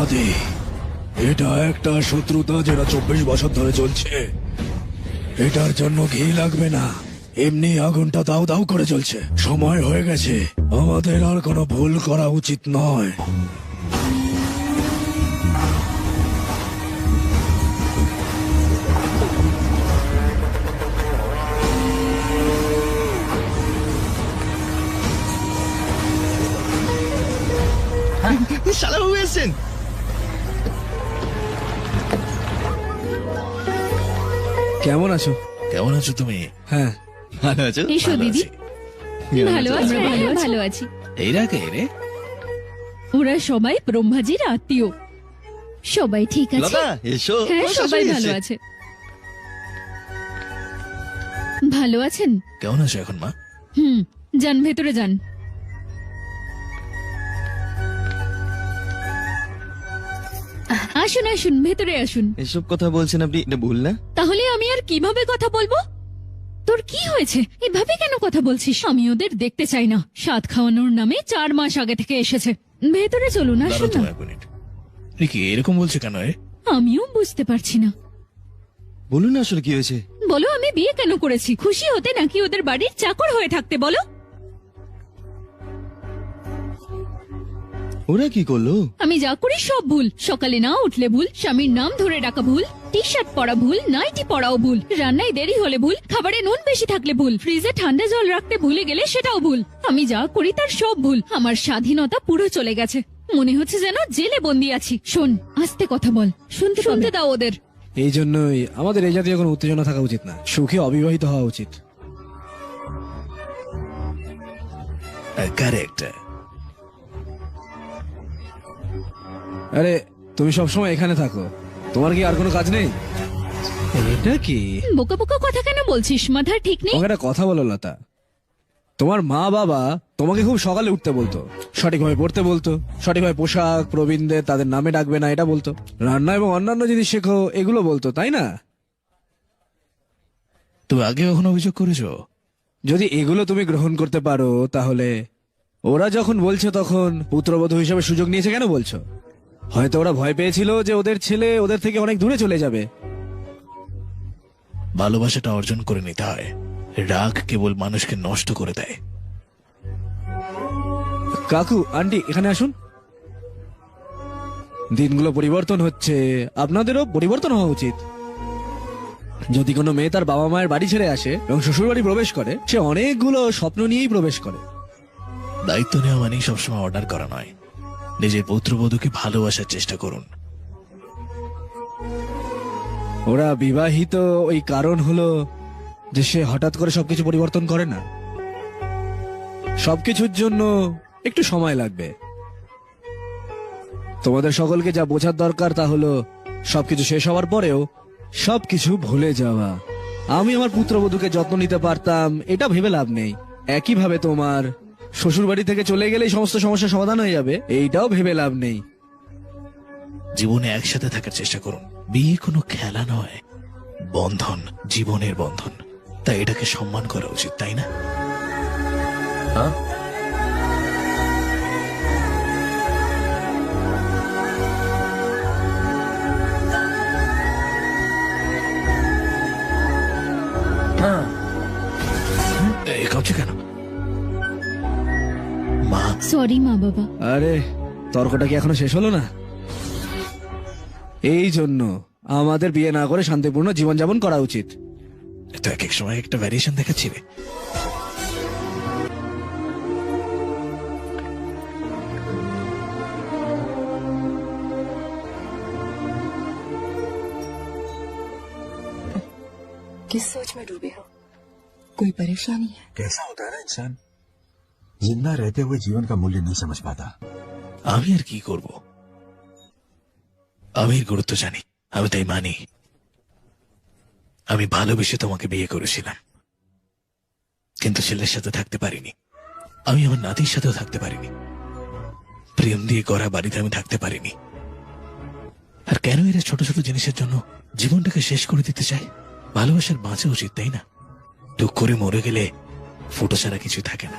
আদি, এটা একটা শত্রুতা যেটা 24 বছর ধরে চলছে। এটার জন্য ঘি লাগবে না, এমনি আগুনটা দাউ দাউ করে চলছে। সময় হয়ে গেছে, আমাদের আর কোনো ভুল করা উচিত নয়। শালাবাবু এসেছেন। কেমন আছো? কেমন আছো তুমি? হ্যাঁ, ভালো আছো? এসো দিদি। ভালো আছি, ভালো আছি। এরা কে রে? ওরা সবাই ব্রহ্মাজির আত্মীয়। সবাই ঠিক আছে? লতা এসো। হ্যাঁ, ও, সবাই শাশুড়ি ভালো এসেছে। আছে। ভালো আছেন? কেমন আছো এখন মা? যান ভেতরে যান। আসুন আসুন, ভেতরে আসুন। এসব কথা বলছেন আপনি, এটা ভুল না? তাহলে আমি আর কিভাবে কথা বলবো? তোর কি হয়েছে? এভাবে কেন কথা বলছিস? আমি ওদের দেখতে চাই না। স্বাদ খাওয়ানোর নামে 4 মাস আগে থেকে এসেছে। ভেতরে চলুন, দাঁড়াও আসুন তো না। 1 মিনিট। কি এরকম বলছে কেন? আমিও বুঝতে পারছি না। বলুন না আসলে কি হয়েছে। বলো, আমি বিয়ে কেন করেছি? খুশি হতে নাকি ওদের বাড়ির চাকর হয়ে থাকতে? বলো। ওরা কি করলো? আমি যা করি সব ভুল। সকালে না উঠলে ভুল, স্বামীর নাম ধরে ডাকা ভুল, টি শার্ট পরা ভুল, নাইটি পরাও ভুল, রান্নায় দেরি হলে ভুল, খাবারে নুন বেশি থাকলে ভুল, ফ্রিজে ঠান্ডা জল রাখতে ভুলে গেলে সেটাও ভুল। আমি যা করি তার সব ভুল। আমার স্বাধীনতা পুরো চলে গেছে। মনে হচ্ছে যেন জেলে বন্দি আছি। শোন, আস্তে কথা বল, শুনতে দাও ওদের। এই জন্যই আমাদের এই জাতীয় কোনো উত্তেজনা থাকা উচিত না। সুখে অবিবাহিত হওয়া উচিত। কারেক্ট। আরে, তুমি সবসময় এখানে থাকো, তোমার কি আর কোনো কাজ নেই? এটা কি বোকা বোকা কথা কেন বলছিস? মাথা ঠিক নেই? তোমাকে একটা কথা বলো লতা, তোমার মা বাবা তোমাকে খুব সকালে উঠতে বলতো, সঠিকভাবে পড়তে বলতো, সঠিকভাবে পোশাক প্রবীণদের তাদের নামে ডাকবে না এটা বলতো, রান্না এবং অন্যান্য জিনিস শেখো এগুলো বলতো, তাই না? তুমি আগে কখনো অভিযোগ করেছো? যদি এগুলো তুমি গ্রহণ করতে পারো তাহলে ওরা যখন বলছে তখন পুত্রবধূ হিসেবে সুযোগ নিয়েছে কেন বলছো? হয়তো ওরা ভয় পেয়েছিল যে ওদের ছেলে ওদের থেকে অনেক দূরে চলে যাবে। ভালোবাসাটা অর্জন করে নিতে হয়, রাগ কেবল মানুষকে নষ্ট করে দেয়। কাকু আন্টি এখানে আসুন। দিনগুলো পরিবর্তন হচ্ছে, আপনাদেরও পরিবর্তন হওয়া উচিত। যদি কোনো মেয়ে তার বাবা মায়ের বাড়ি ছেড়ে আসে এবং শ্বশুর বাড়ি প্রবেশ করে, সে অনেকগুলো স্বপ্ন নিয়েই প্রবেশ করে। দায়িত্ব নেওয়া মানেই সবসময় অর্ডার করা নয়। নিজের পুত্রবধূকে ভালোবাসার চেষ্টা করুন। ওরা বিবাহিত ওই কারণ হলো যে সে হঠাৎ করে সবকিছু পরিবর্তন করে না। সবকিছুর জন্য একটু সময় লাগবে। তোমাদের সকলকে যা বোঝার দরকার তা হলো সবকিছু শেষ হওয়ার পরেও সবকিছু ভুলে যাওয়া। আমি আমার পুত্রবধূকে যত্ন নিতে পারতাম এটা ভেবে লাভ নেই। একইভাবে তোমার শ্বশুর বাড়ি থেকে চলে গেলেই সমস্ত সমস্যার সমাধান হয়ে যাবে এইটাও ভেবে লাভ নেই। জীবনে একসাথে থাকার চেষ্টা করুন। বিয়ে কোনো খেলা নয়, বন্ধন, জীবনের বন্ধন। তাই এটাকে সম্মান করা উচিত, তাই না? हाँ हाँ এই কাঁপছে কেন? মা, সরি মা বাবা। আরে তর্কটা কি এখনো শেষ হলো না? এই জন্য আমাদের বিয়ে না করে শান্তিপূর্ণ জীবনযাপন করা উচিত। তো এক এক সময় একটা ভ্যারিয়েশন দেখাচ্ছি রে। किस सोच में डूबे हो? कोई परेशानी है? कैसा होता है ना इंसान, जिंदा रहते हुए जीवन का मूल्य नहीं समझ पाता। আমি আর কি করব? আমি এর গুরুত্ব জানি, আমি তাই মানি। আমি ভালোবেসে তোমাকে বিয়ে করেছিলাম, কিন্তু ছেলের সাথে থাকতে পারিনি। আমি আমার নাতির সাথেও থাকতে পারিনি। প্রেম দিয়ে গড়া বাড়িতে আমি থাকতে পারিনি। আর কেন এরা ছোট ছোট জিনিসের জন্য জীবনটাকে শেষ করে দিতে চায়? ভালোবাসার বাঁচা উচিত, তাই না? দুঃখ করে মরে গেলে ফুটো ছাড়া কিছু থাকে না।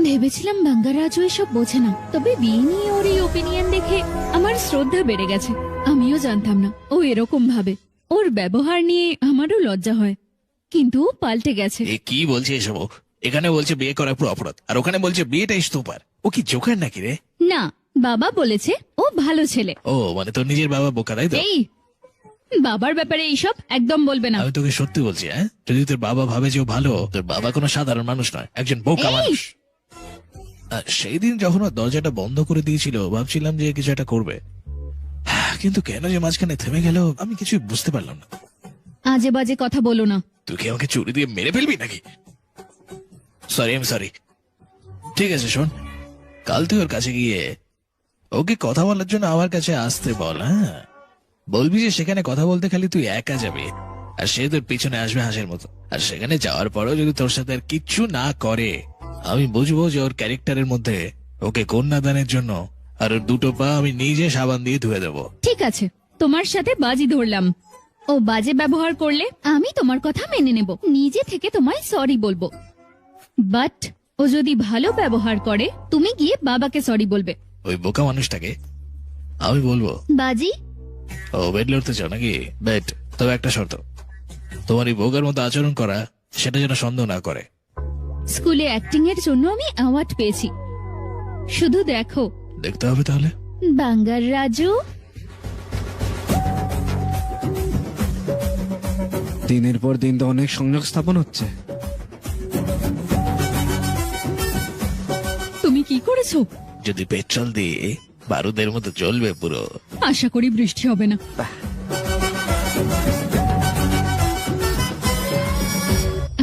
ভেবেছিলাম বাঙ্গারাজও এসব বোঝে না, তবে বিয়ে নিয়ে ওর এই ওপিনিয়ন দেখে আমার শ্রদ্ধা বেড়ে গেছে। আমিও জানতাম না ও এরকম ভাবে। ওর ব্যবহার নিয়ে আমারও লজ্জা হয়, কিন্তু ও পাল্টে গেছে। এ কি বলছে এসব? এখানে বলছে বিয়ে করা পুরো অপরাধ, আর ওখানে বলছে বিয়েটাই স্তূপার। ও কি জোকার নাকি রে? না, বাবা বলেছে ও ভালো ছেলে। ও মানে তোর নিজের বাবা বোকা, তাই তো? এই বাবার ব্যাপারে এইসব একদম বলবে না। আমি তোকে সত্যি বলছি, হ্যাঁ, যদি তোর বাবা ভাবে যে ও ভালো, তোর বাবা কোনো সাধারণ মানুষ নয়, একজন বোকা এই! মানুষ। আর সেই দিন যখন ও দরজাটা বন্ধ করে দিয়েছিল, ভাবছিলাম যে কিছু একটা করবে, কিন্তু কেন যে মাঝখানে থেমে গেল আমি কিছু বুঝতে পারলাম না। আজে বাজে কথা বলো না। তুই কি আমাকে চুরি দিয়ে মেরে ফেলবি নাকি? সরি, আমি সরি। ঠিক আছে শোন, কাল তুই ওর কাছে গিয়ে ওকে কথা বলার জন্য আমার কাছে আসতে বল। হ্যাঁ, বলবি যে সেখানে কথা বলতে খালি তুই একা যাবি, আর সে তোর পিছনে আসবে হাঁসের মতো। আর সেখানে যাওয়ার পরেও যদি তোর সাথে আর কিচ্ছু না করে, আমি বুঝবো যে ওর ক্যারেক্টারের মধ্যে ওকে কন্যাদানের জন্য আর ওর দুটো পা আমি নিজে সাবান দিয়ে ধুয়ে দেবো। ঠিক আছে, তোমার সাথে বাজি ধরলাম। ও বাজে ব্যবহার করলে আমি তোমার কথা মেনে নেব, নিজে থেকে তোমায় সরি বলবো। বাট ও যদি ভালো ব্যবহার করে, তুমি গিয়ে বাবাকে সরি বলবে। ওই বোকা মানুষটাকে আমি বলবো। বাজি? ও বেড লড়তে চাও নাকি? বেড। তবে একটা শর্ত, তোমার এই বোকার মতো আচরণ করা সেটা যেন সন্দেহ না করে। স্কুলে অ্যাক্টিং এর জন্য আমি অ্যাওয়ার্ড পেয়েছি, শুধু দেখো। দেখতে হবে তাহলে। বাঙ্গার রাজু। দিনের পর দিন তো অনেক সংযোগ স্থাপন হচ্ছে। তুমি কি করেছো? যদি পেট্রোল দিয়ে বারুদের মতো জ্বলবে পুরো। আশা করি বৃষ্টি হবে না।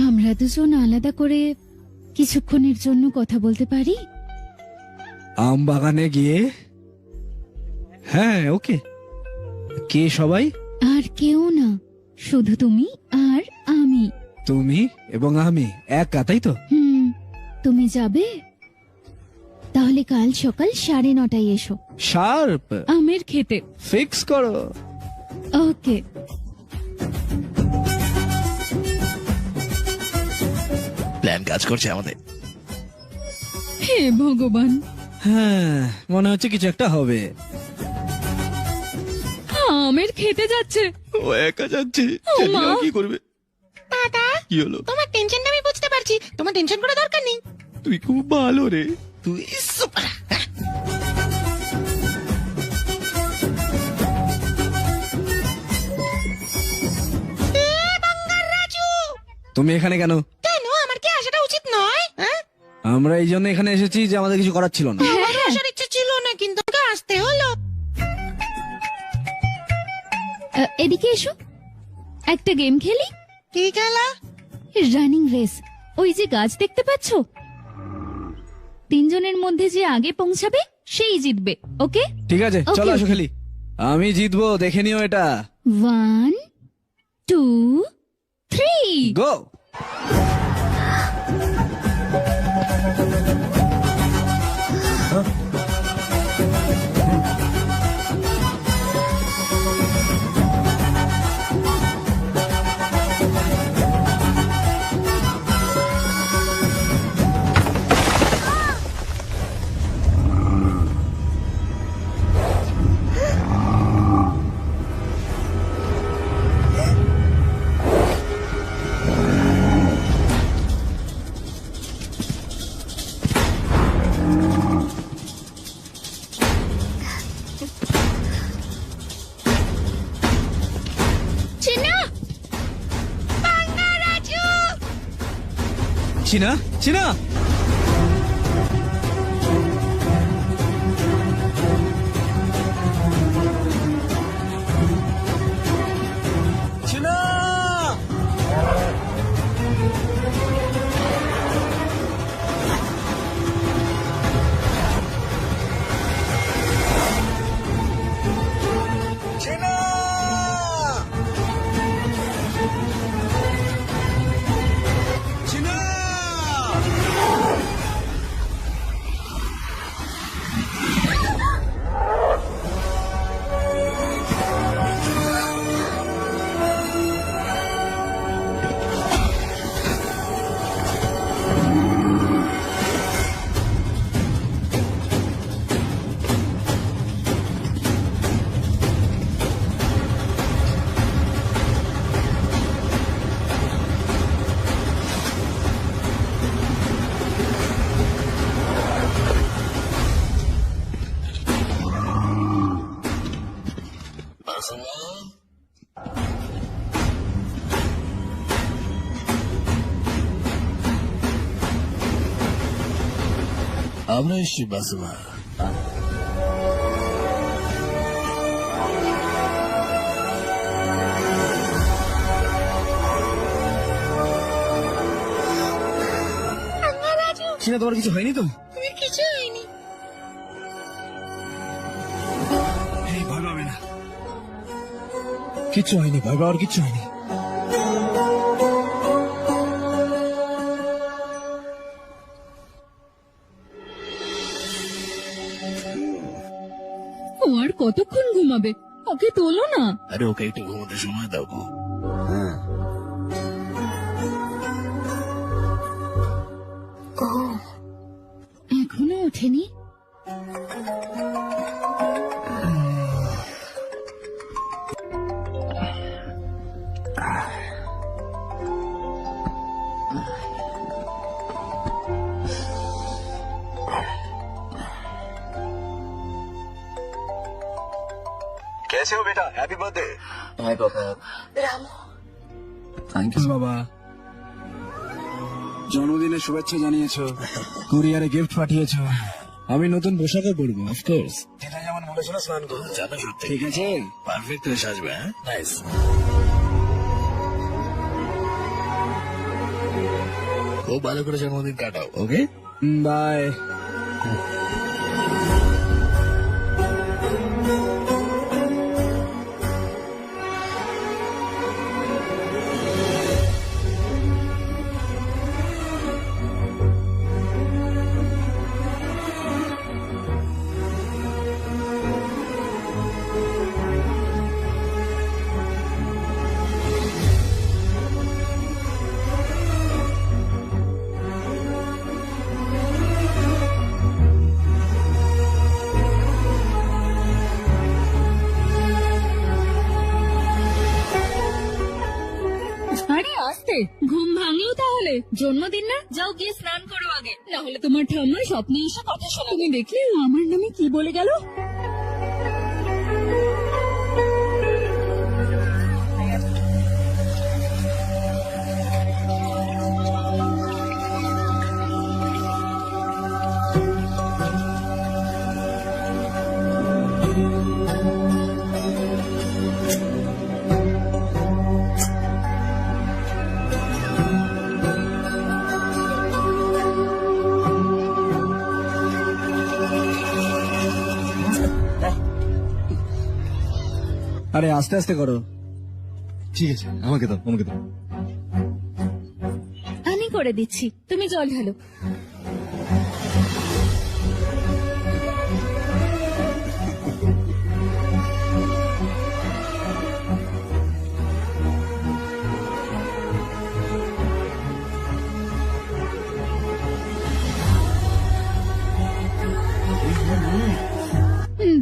আমরা দুজন আলাদা করে কিছুক্ষণের জন্য কথা বলতে পারি? আম বাগানে গিয়ে? হ্যাঁ, ওকে। কে সবাই? আর কেউ না, শুধু তুমি আর আমি। তুমি এবং আমি একা, তাই তো? তুমি যাবে? তাহলে কাল সকাল 9:30 এসো। শার্প। আমের খেতে। ফিক্স করো। ওকে। প্ল্যান কাজ করছে আমাদের। হে ভগবান, হ্যাঁ, মনে হচ্ছে কিছু একটা হবে। আমের খেতে যাচ্ছে। ও একা যাচ্ছে, ও মা! কি করবে? দাদা কি হলো? তোমার টেনশনটা আমি বুঝতে পারছি, তোমার টেনশন করার দরকার নেই। তুই খুব ভালো রে। তুই সুপার। তুমি এখানে কেন? কেন, আমার কি আসাটা উচিত নয়? হ্যাঁ, আমরা এই জন্য এখানে এসেছি যে আমাদের কিছু করার ছিল না। আমার আসার ইচ্ছে ছিল না, কিন্তু আমাকে আসতে হলো। এদিকে এসো, একটা গেম খেলি। কি খেলা? Running race. ওই যে গাছ দেখতে পাচ্ছ, তিনজনের মধ্যে যে আগে পৌঁছাবে সেই জিতবে। ওকে? ঠিক আছে, Okay, চলো আসো okay. খেলি। আমি জিতবো, দেখে নিও এটা। 1 2 3 গো। চিনা, চিনা, চিনা। চিনা। চিনা। চিনা। আমরা এসছি বাসুমা। চিনা, তোমার কিছু হয়নি তো? আমার কিছু হয়নি। এই ভয় পাবে না, কিচ্ছু হয়নি, ভয় পাওয়ার কিচ্ছু হয়নি। ও আর কতক্ষণ ঘুমাবে? ওকে তোলো না। আরে ওকে একটু ঘুমোতে সময় দাও গো। এখনো ওঠেনি? कैसे हो बेटा? Happy birthday. हाय पापा। थैंक यू বাবা, জন্মদিনের শুভেচ্ছা জানিয়েছো, কুরিয়ারে গিফট পাঠিয়েছো, আমি নতুন পোশাকে পরবো। অফকোর্স। যেটা যেমন বলেছিল স্নান করবো। জানো সত্যি ঠিক আছে। পারফেক্ট হয়ে সাজবে। হ্যাঁ, নাইস। খুব ভালো করে জন্মদিন কাটাও। ওকে, বাই। জন্মদিন না, যাও গিয়ে স্নান করো আগে, না হলে তোমার ঠাম্মা স্বপ্নে এসে কথা শোনা। তুমি দেখলে ও আমার নামে কি বলে গেল? আরে আস্তে আস্তে করো। ঠিক আছে, আমাকে দাও, আমাকে দাও। আমি করে দিচ্ছি, তুমি জল ঢালো।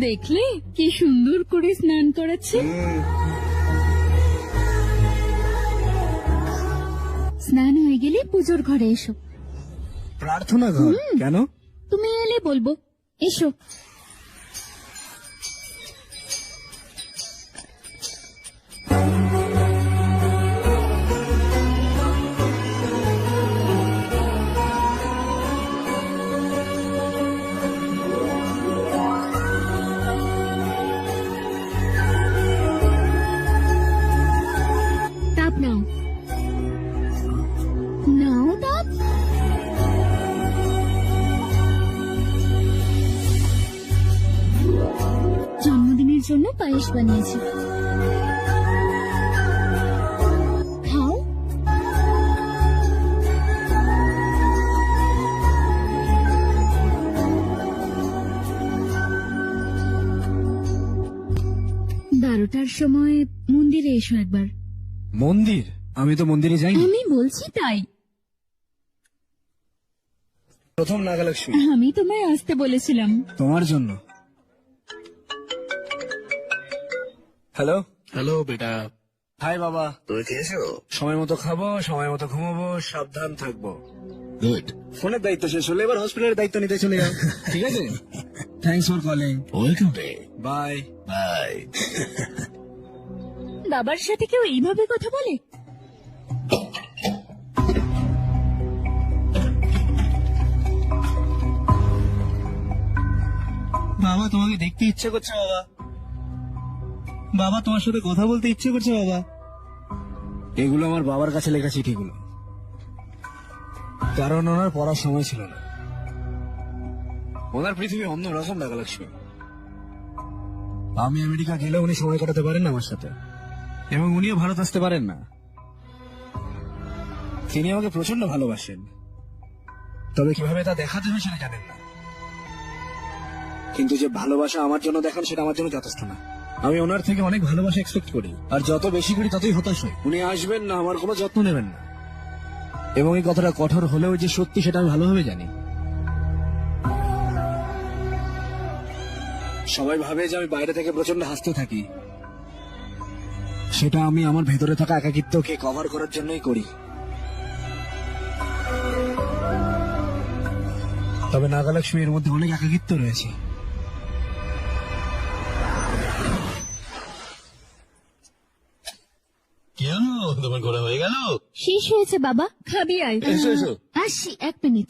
দেখলে কি সুন্দর করে স্নান করাচ্ছে। স্নান হয়ে গেলে পুজোর ঘরে এসো। প্রার্থনা ঘর কেন? তুমি এলে বলবো, এসো। তাপ নাও, নাও তাপ। জন্মদিনের জন্য পায়েস বানিয়েছি, খাও। বারোটার সময় মন্দিরে এসো একবার। মন্দির? আমি তো মন্দিরে যাই। আমি বলছি তাই। প্রথম নাগালক্ষ্মী আমি তোমায় আসতে বলেছিলাম। তোমার জন্য। হ্যালো হ্যালো বেটা, হাই বাবা। তুমি খেয়েছো? সময় মতো খাবো, সময় মতো ঘুমাবো, সাবধান থাকবো। গুড। ফোনের দায়িত্ব শেষ হলে এবার হসপিটালের দায়িত্ব নিতে চলে যাও। ঠিক আছে, থ্যাংকস ফর কলিং। ওয়েলকাম রে। Bye bye. বাবার সাথে কেউ এইভাবে কথা বলে? বাবা, তোমাকে দেখতে ইচ্ছে করছে বাবা। বাবা, তোমার সাথে কথা বলতে ইচ্ছে করছে বাবা। এগুলো আমার বাবার কাছে লেখা চিঠিগুলো, কারণ ওনার পড়ার সময় ছিল না। ওনার পৃথিবী অন্যরকম নাগালক্ষ্মী। আমি আমেরিকা গেলে উনি সময় কাটাতে পারেন না আমার সাথে, এবং উনিও ভারত আসতে পারেন না। তিনি আমাকে প্রচন্ড ভালোবাসেন, তবে কিভাবে তা দেখাতে হবে সেটা জানেন না। কিন্তু যে ভালোবাসা আমার জন্য দেখান সেটা আমার জন্য যথেষ্ট না। আমি ওনার থেকে অনেক ভালোবাসা এক্সপেক্ট করি, আর যত বেশি করি ততই হতাশ হই। উনি আসবেন না, আমার কোনো যত্ন নেবেন না, এবং এই কথাটা কঠোর হলেও যে সত্যি সেটা আমি ভালোভাবে জানি। সবাই ভাবে যে আমি বাইরে থেকে প্রচন্ড হাসতে থাকি, সেটা আমি আমার ভেতরে থাকা একাকিত্বকে কভার করার জন্যই করি। তবে নাগালক্ষ্মী, এর মধ্যে অনেক একাকিত্ব রয়েছে। কি হলো, তোমার ঘোরা হয়ে গেল? শেষ হয়েছে বাবা, খাবি আয়। এসো, এসো। আসি, 1 মিনিট।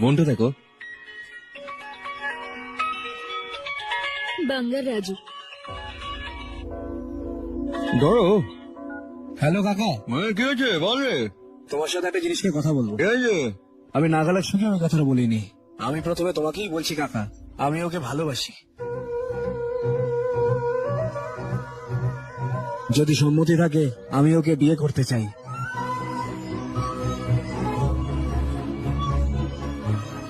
মনটা দেখো। বাঙ্গার রাজু। ধরো। হ্যালো কাকা, কি হয়েছে বল রে? তোমার সাথে একটা জিনিস নিয়ে কথা বলবো। কি হয়েছে? আমি নাগালক্ষ্মীকে ওই কথাটা বলিনি। আমি প্রথমে তোমাকেই বলছি কাকা, আমি ওকে ভালোবাসি। যদি সম্মতি থাকে আমি ওকে বিয়ে করতে চাই।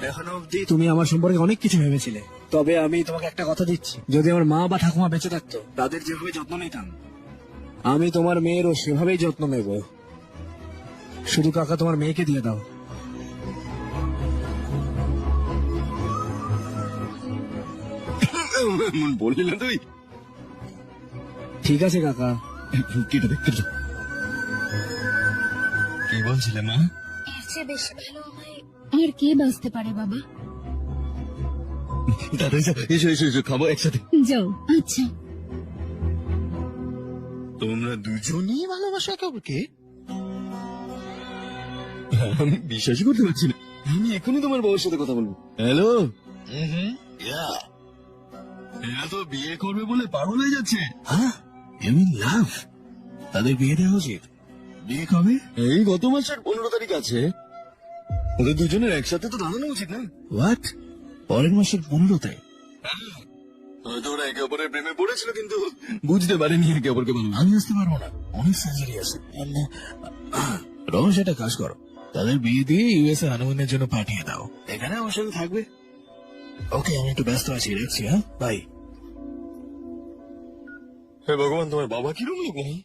এখনো অবধি তুমি আমার সম্পর্কে অনেক কিছু ভেবেছিলে, তবে আমি তোমাকে একটা কথা দিচ্ছি, যদি আমার মা বা ঠাকুমা বেঁচে থাকতো, তাদের যেভাবে যত্ন নিতাম, আমি তোমার মেয়েরও সেভাবেই যত্ন নেব। শুধু কাকা তোমার মেয়েকে দিয়ে দাও। বললি না তুই? ঠিক আছে কাকা। কেটে দেখ, কেটে দে। বলছিলে মা? এর চেয়ে বেশি ভালো আমায় আর কে বাঁচতে পারে বাবা? দাদা এসো এসো এসো, খাবো একসাথে। যাও। আচ্ছা। তোমরা দুজনেই ভালোবাসো একে অপরকে? আমি বিশ্বাসই করতে পারছি না। আমি এখনই তোমার বউয়ের সাথে কথা বলবো। হ্যালো, এরা তো বিয়ে করবে বলে পাগল হয়ে যাচ্ছে। হ্যাঁ, ইউ মিন লাভ? তাদের বিয়ে দেওয়া উচিত। বিয়ে কবে? এই গত মাসের 15 তারিখ আছে। ওদের দুজনের একসাথে তো দাঁড়ানো উচিত না? হোয়াট? পরের মাসের 15-তে? হয়তো ওরা একে অপরের প্রেমে পড়েছিল, কিন্তু বুঝতে পারেনি একে অপরকে ভালো। আমি আসতে পারবো না, অনেক সার্জারি আছে। রমেশ একটা কাজ করো, তাদের বিয়ে দিয়ে ইউএসএ হানিমুনের জন্য পাঠিয়ে দাও। এখানে আমার সাথে থাকবে। ওকে, আমি একটু ব্যস্ত আছি, রাখছি। হ্যাঁ, বাই। হে ভগবান, তোমার বাবা কিরম লোক নেই?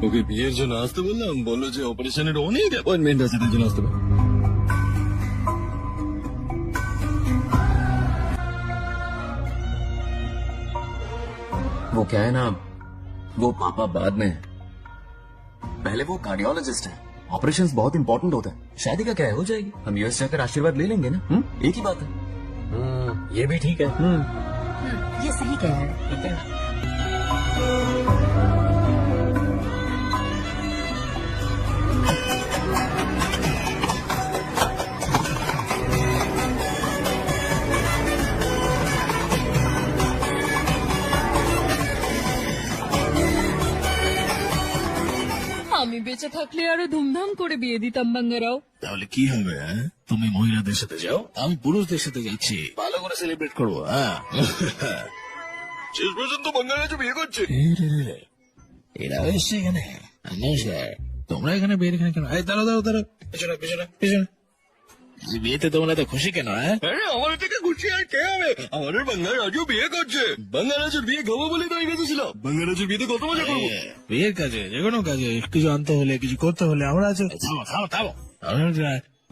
ওকে বিয়ের জন্য আসতে বললাম, বললো যে অপারেশনের অনেক অ্যাপয়েন্টমেন্ট আছে, তার জন্য আসতে পারে। वो क्या है ना, वो पापा बाद में है, पहले वो कार्डियोलॉजिस्ट है। ऑपरेशंस बहुत इंपॉर्टेंट होते हैं। शादी का क्या है, हो जाएगी। हम यूएस जाकर आशीर्वाद ले लेंगे ना। एक ही बात है। ये भी ठीक है। ये सही कह रहे हैं। আমি বেঁচে থাকলে আরো ধুমধাম করে বিয়ে দিতাম বাঙ্গারাও। তাহলে কি হবে? হ্যাঁ, তুমি মহিলাদের সাথে যাও, আমি পুরুষদের সাথে যাচ্ছি। ভালো করে সেলিব্রেট করবো। হ্যাঁ, শেষ পর্যন্ত বাঙালিরা বিয়ে করছে। এরা এসছে এখানে। নমস্কার, তোমরা এখানে বিয়ের এখানে কেন? এই দাঁড়াও দাঁড়াও দাঁড়াও, পেছনে পেছনে পেছনে। এই বিয়েতে তোমরা এত খুশি কেন? হ্যাঁ, আরে আমার থেকে খুশি আর কে হবে? আমাদের বাঙ্গারাজও বিয়ে করছে। বাঙ্গারাজের বিয়ে খাবো বলে তো এগেছে ছিল। বাঙ্গারাজের বিয়েতে কত মজা করবো। বিয়ের কাজে, যে কোনো কাজে কিছু আনতে হলে, কিছু করতে হলে আমরা আছি। থামো থামো থামো।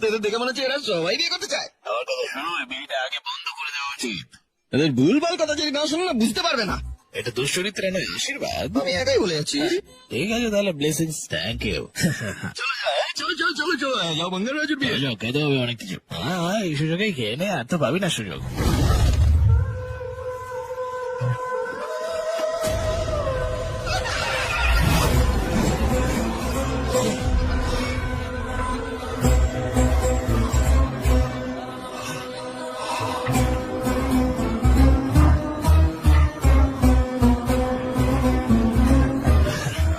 এদের দেখে মনে হচ্ছে এরা সবাই বিয়ে করতে চায়। আমার কথা শোনো, এই বিয়েটা আগে বন্ধ করে দেওয়া উচিত। এদের ভুলভাল কথা যদি না শোনো না, বুঝতে পারবে না। এটা দুশ্চরিত্র নয়, আশীর্বাদ। আমি একাই বলে যাচ্ছি। ঠিক আছে তাহলে, ব্লেসিংস। Thank you. চলো চলো চলো চলো চলো, যাও বাঙ্গারাজের বিয়ে। খেতে হবে অনেক কিছু। হ্যাঁ, এই সুযোগেই খেয়ে নে, আর তো পাবি না সুযোগ।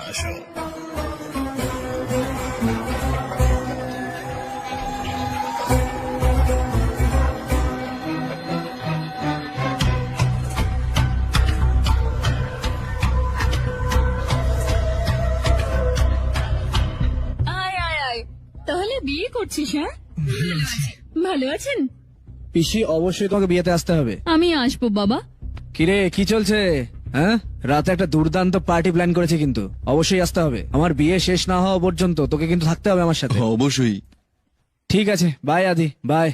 আসো। আয় আয় আয়, তাহলে বিয়ে করছিস? হ্যাঁ, ভালো আছেন? পিসি, অবশ্যই তোমাকে বিয়েতে আসতে হবে। আমি আসবো বাবা। কিরে, কি চলছে? হ্যাঁ, রাতে একটা দুর্দান্ত পার্টি প্ল্যান করেছে, কিন্তু অবশ্যই আসতে হবে। আমার বিয়ে শেষ না হওয়া পর্যন্ত তোকে কিন্তু থাকতে হবে আমার সাথে। অবশ্যই। ঠিক আছে, বাই আদি, বাই।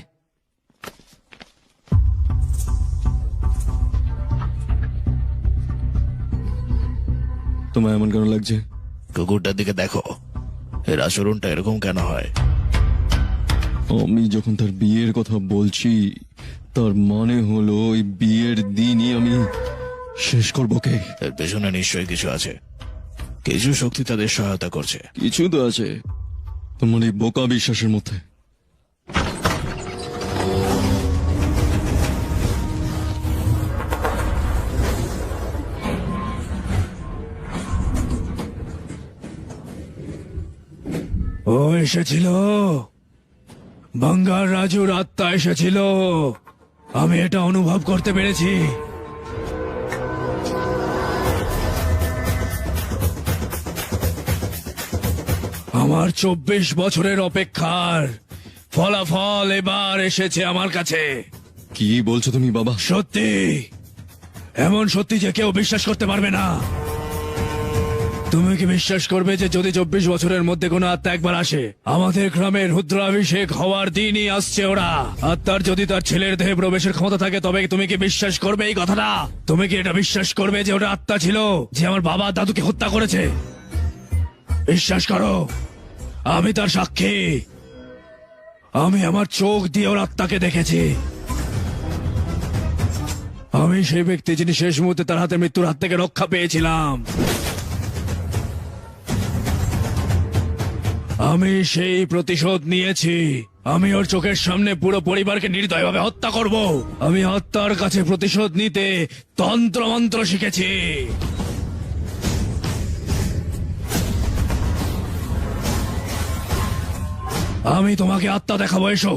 তোমার এমন কেন লাগছে? কুকুরটার দিকে দেখো, এর আচরণটা এরকম কেন হয়? আমি যখন তার বিয়ের কথা বলছি, তার মানে হলো ওই বিয়ের দিনই আমি শেষ করবো কে। এর পেছনে নিশ্চয়ই কিছু আছে, কিছু শক্তি তাদের সহায়তা করছে। কিছু তো আছে তোমার এই বোকা বিশ্বাসের মধ্যে। ও এসেছিল, বাঙ্গার রাজুর আত্মা এসেছিল। আমি এটা অনুভব করতে পেরেছি। আমার 24 বছরের অপেক্ষার ফলাফল এবার এসেছে আমার কাছে। কি বলছো তুমি বাবা? সত্যি, এমন সত্যি যে কেউ বিশ্বাস করতে পারবে না। তুমি কি বিশ্বাস করবে যে যদি 24 বছরের মধ্যে কোনো আত্মা একবার আসে, আমাদের গ্রামের রুদ্রাভিষেক হওয়ার দিনই আসছে ওরা। আত্মার যদি তার ছেলের দেহে প্রবেশের ক্ষমতা থাকে, তবে তুমি কি বিশ্বাস করবে এই কথাটা? তুমি কি এটা বিশ্বাস করবে যে ওটা আত্মা ছিল যে আমার বাবা দাদুকে হত্যা করেছে? বিশ্বাস করো, আমি তার সাক্ষী। আমি আমার চোখ দিয়ে ওর আত্মাকে দেখেছি। আমি সেই ব্যক্তি যিনি শেষ মুহূর্তে তার হাতে মৃত্যুর হাত থেকে রক্ষা পেয়েছিলাম। আমি সেই প্রতিশোধ নিয়েছি। আমি ওর চোখের সামনে পুরো পরিবারকে নির্দয়ভাবে হত্যা করব। আমি আত্মার কাছে প্রতিশোধ নিতে তন্ত্র মন্ত্র শিখেছি। আমি তোমাকে আত্মা দেখাবো, এসো।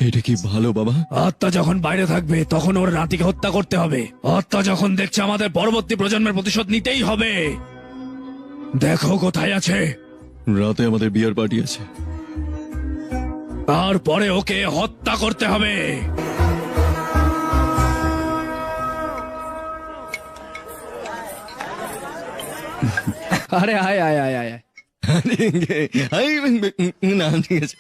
এটা কি ভালো বাবা? আত্মা যখন বাইরে থাকবে তখন ওর নাতিকে হত্যা করতে হবে। আত্মা যখন দেখছে আমাদের পরবর্তী প্রজন্মের প্রতিশোধ নিতেই হবে, দেখো কোথায় আছে। রাতে আমাদের বিয়ার পার্টি আছে। তারপরে ওকে হত্যা করতে হবে। আরে আয় আয় আয় আয় না, ঠিক আছে।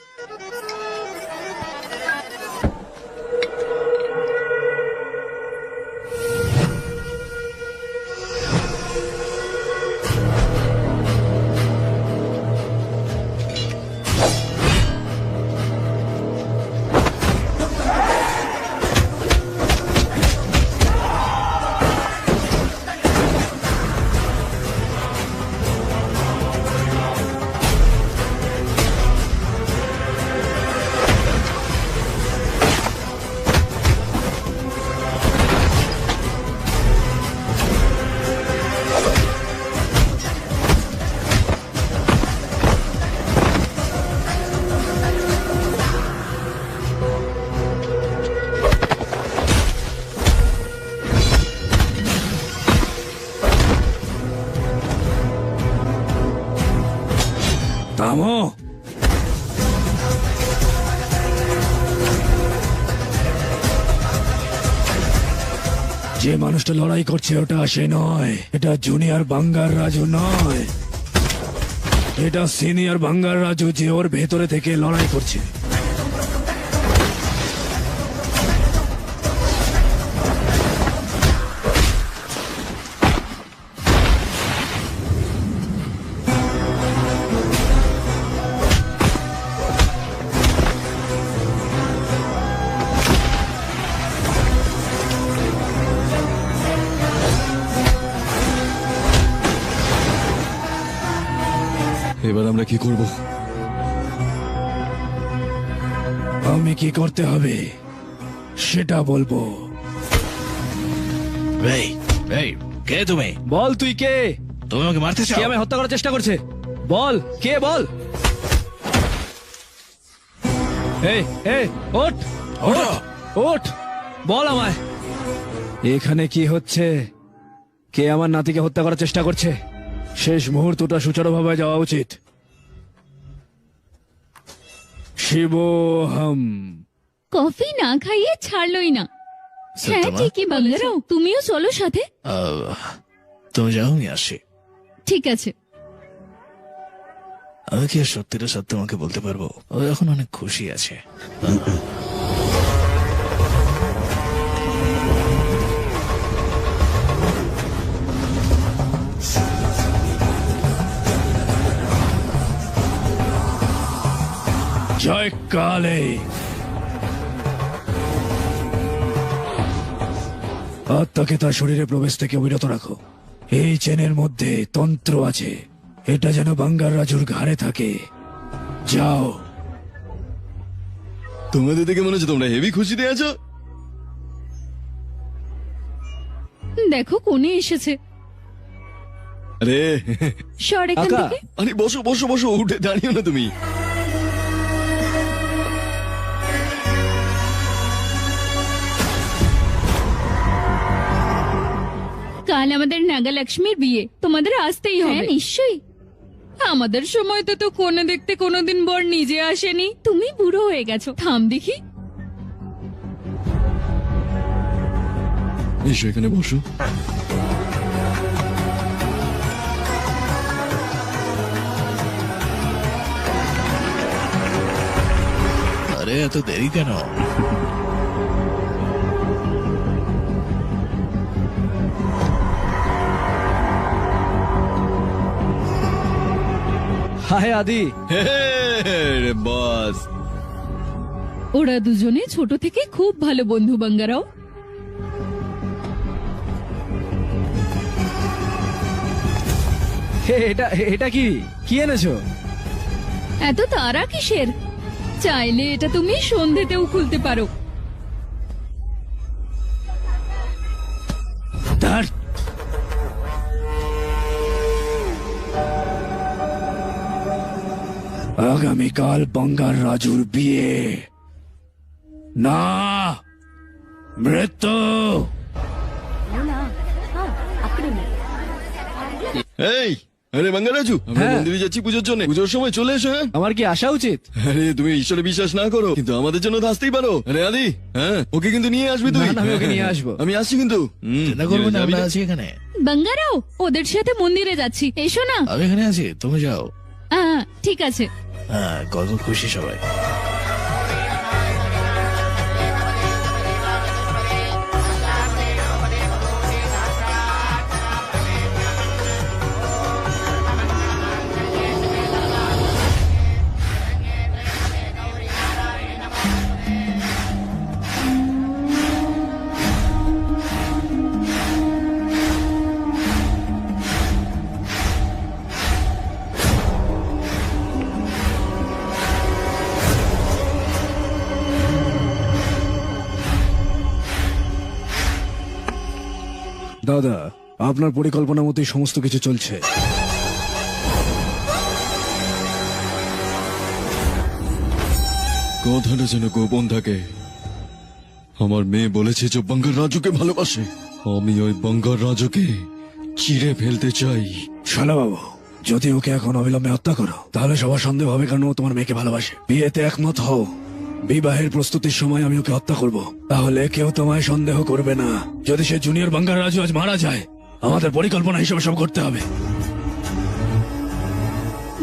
থামো। যে মানুষটা লড়াই করছে ওটা সে নয়। এটা জুনিয়র বাঙ্গার রাজু নয়, এটা সিনিয়র বাঙ্গার রাজু, যে ওর ভেতরে থেকে লড়াই করছে। এবার আমরা কি করব? আমি কি করতে হবে সেটা বলবো। এই এই কে তুমি? বল তুই কে? তুমি আমাকে মারতে কে চাও? আমায় হত্যা করার চেষ্টা করছে? বল কে, বল। এই এই ওঠ ওঠ ওঠ, বল আমায়। এখানে কি হচ্ছে? কে আমার নাতিকে হত্যা করার চেষ্টা করছে? শেষ মুহূর্তটা সুচারুভাবে যাওয়া উচিত। শিবোহম। কফি না খাইয়ে ছাড়লই না। হ্যাঁ সত্যমা? ঠিকই বলেছো। তুমিও চলো সাথে। তুমি যাও, আমি আসি। ঠিক আছে। আমি কি আর সত্যিটা সত্য আমাকে বলতে পারবো? ও এখন অনেক খুশি আছে। জয় কালে। আত্মাকে তার শরীরে প্রবেশ থেকে বিরত রাখো। এই চেনের মধ্যে তন্ত্র আছে, এটা যেন বাঙ্গার রাজুর ঘাড়ে থাকে। যাও। তোমাদের দেখে মনে হচ্ছে তোমরা হেভি খুশিতে আছো। দেখো কোণে এসেছে। আরে সর এখান কাকা। থেকে। আরে বসো বসো বসো, উঠে দাঁড়িও না তুমি। কাল আমাদের নাগালক্ষ্মীর বিয়ে, তোমাদের আসতেই হবে। নিশ্চয়ই। আমাদের সময় তো কোণে দেখতে কোনোদিন বর নিজে আসেনি। তুমি বুড়ো হয়ে গেছো। থাম দেখি। এসো এখানে বসো। আরে এত দেরি কেন? হায় আদি। রে বস, ওরা দুজনে ছোট থেকে খুব ভালো বন্ধু বাঙ্গারাও। এটা এটা কি কি এনেছো? এত তারা কিসের? চাইলে এটা তুমি সন্ধেতেও খুলতে পারো। তার আগামীকাল বাঙ্গার রাজুর বিয়ে। না, মৃত্যু। এই আরে বাঙ্গারাজু, আমরা হ্যাঁ। মন্দিরে যাচ্ছি পুজোর জন্য। পুজোর সময় চলে এসো। হ্যাঁ আমার কি আসা উচিত? আরে তুমি ঈশ্বরে বিশ্বাস না করো, কিন্তু আমাদের জন্য তো আসতেই পারো। আরে আদি, হ্যাঁ ওকে কিন্তু নিয়ে আসবি তুই। না, না, আমি ওকে নিয়ে আসবো। আমি আসছি কিন্তু। চিন্তা করবো না, যাবি আমরা না? আছি এখানে। বাঙ্গারাও, ওদের সাথে মন্দিরে যাচ্ছি, এসো না। আমি এখানে আছি, তুমি যাও। ঠিক আছে। হ্যাঁ, কত খুশি সবাই। দাদা, আপনার পরিকল্পনা মতোই সমস্ত কিছু চলছে। কথাটা যেন গোপন থাকে। আমার মেয়ে বলেছে যে বাঙ্গার রাজুকে ভালোবাসে। আমি ওই বাঙ্গার রাজুকে চিড়ে ফেলতে চাই। শালা বাবু, যদি ওকে এখন অবিলম্বে হত্যা করো তাহলে সবার সন্দেহ হবে, কারণ ও তোমার মেয়েকে ভালোবাসে। বিয়েতে একমত হও, বিবাহের প্রস্তুতির সময় আমি ওকে হত্যা করব, তাহলে কেউ তোমায় সন্দেহ করবে না। যদি সে জুনিয়র বাঙ্গার রাজু আজ মারা যায়, আমাদের পরিকল্পনা হিসেবে সব করতে হবে।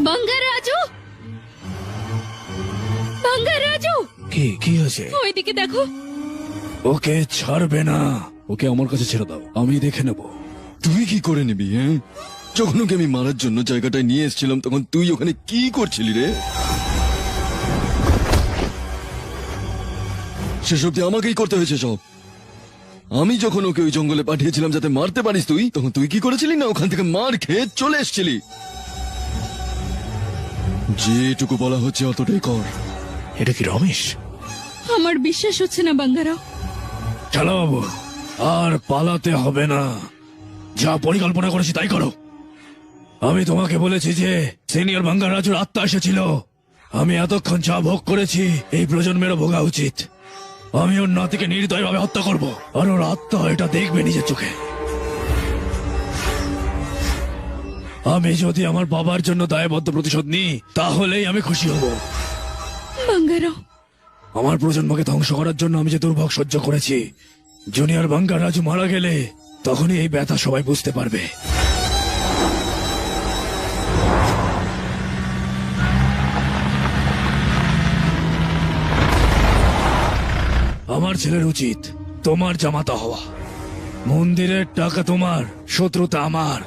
বাঙ্গার রাজু, বাঙ্গার রাজু, কি কি হয়েছে? ওইদিকে দেখো। ওকে ছাড়বে না, ওকে আমার কাছে ছেড়ে দাও, আমি দেখে নেব। তুই কি করে নিবি? হ্যাঁ, যখন ওকে আমি মারার জন্য জায়গাটায় নিয়ে এসেছিলাম তখন তুই ওখানে কি করছিলি রে? সেসব দিয়ে আমাকেই করতে হয়েছে সব। আমি যখন ওকে ওই জঙ্গলে পাঠিয়েছিলাম যাতে মারতে পারিস তুই, তখন তুই কি করেছিলি না ওখান থেকে মার খেয়ে চলে এসেছিলি। যেটুকু বলা হচ্ছে অতটাই কর। এটা কি রমেশ? আমার বিশ্বাস হচ্ছে না বাঙ্গারাও। চলো বাবু, আর পালাতে হবে না, যা পরিকল্পনা করেছি তাই করো। আমি তোমাকে বলেছি যে সিনিয়র বাঙ্গার রাজুর আত্মা এসেছিল। আমি এতক্ষণ যা ভোগ করেছি এই প্রজন্মেরও ভোগা উচিত। আমি ওর নাতিকে নির্দয়ভাবে হত্যা করব, আর ওর আত্মা এটা দেখবে নিজের চোখে। আমি যদি আমার বাবার জন্য দায়বদ্ধ প্রতিশোধ নিই তাহলেই আমি খুশি হব। বাঙ্গারাও, আমার প্রজন্মকে ধ্বংস করার জন্য আমি যে দুর্ভোগ সহ্য করেছি, জুনিয়র বাঙ্গার রাজু মারা গেলে তখনই এই ব্যথা সবাই বুঝতে পারবে। আমার ছেলের উচিত তোমার জামাতা হওয়া। মন্দিরের টাকা তোমার, শত্রুতা আমার।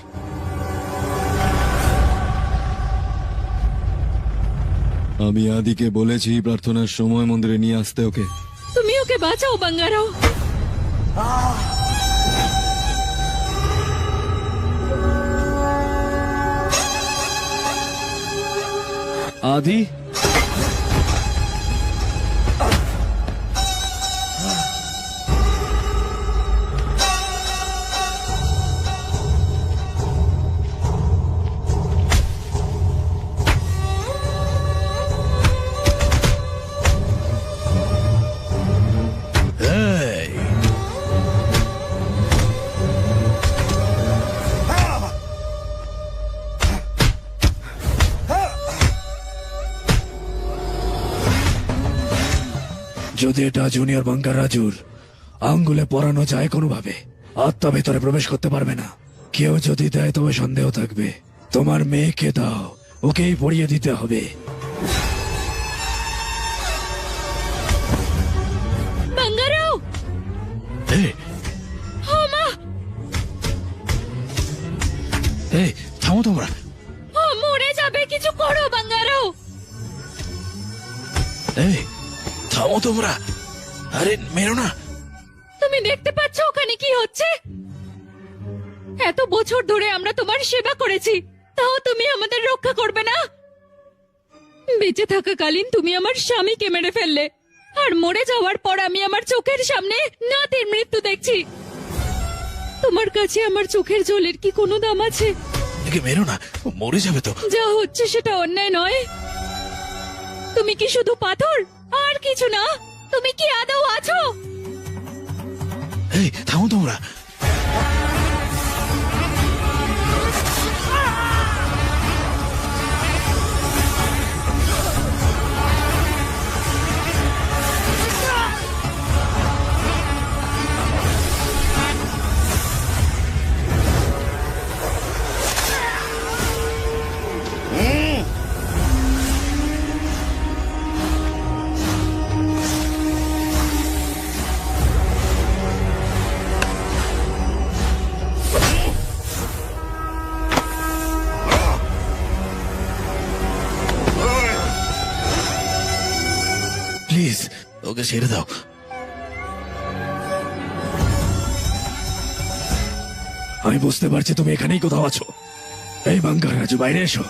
আমি আদিকে বলেছি প্রার্থনার সময় মন্দিরে নিয়ে আসতে ওকে। তুমি ওকে বাঁচাও বাঙ্গারাও। आधी এই, যদি এটা জুনিয়র বাঙ্কার রাজুর আঙ্গুলে পরানো যায় কোনোভাবে, আত্মা ভেতরে প্রবেশ করতে পারবে না। কেউ যদি দেয় তবে সন্দেহ থাকবে। তোমার মেয়েকে দাও, ওকেই পড়িয়ে দিতে হবে। বাঙ্গারাও, এই, ও মা, এই, থামো তোমরা। ও মরে যাবে, কিছু করো বাঙ্গারাও। এই, থামো তোমরা। আরে মেরো না। তুমি দেখতে পাচ্ছ ওখানে কি হচ্ছে? এত বছর ধরে আমরা তোমার সেবা করেছি, তাও তুমি আমাদের রক্ষা করবে না? বেঁচে থাকাকালীন তুমি আমার স্বামীকে মেরে ফেললে, আর মরে যাওয়ার পর আমি আমার চোখের সামনে নাতির মৃত্যু দেখছি। তোমার কাছে আমার চোখের জলের কি কোনো দাম আছে? একে মেরো না, ও মরে যাবে তো। যা হচ্ছে সেটা অন্যায় নয়। তুমি কি শুধু পাথর আর কিছু না? তুমি কি আদৌ আছো? এই, থামো তোমরা। প্লিজ ওকে ছেড়ে দাও। আমি বুঝতে পারছি তুমি এখানেই কোথাও আছো। এই বাঙ্গার রাজু, বাইরে এসো,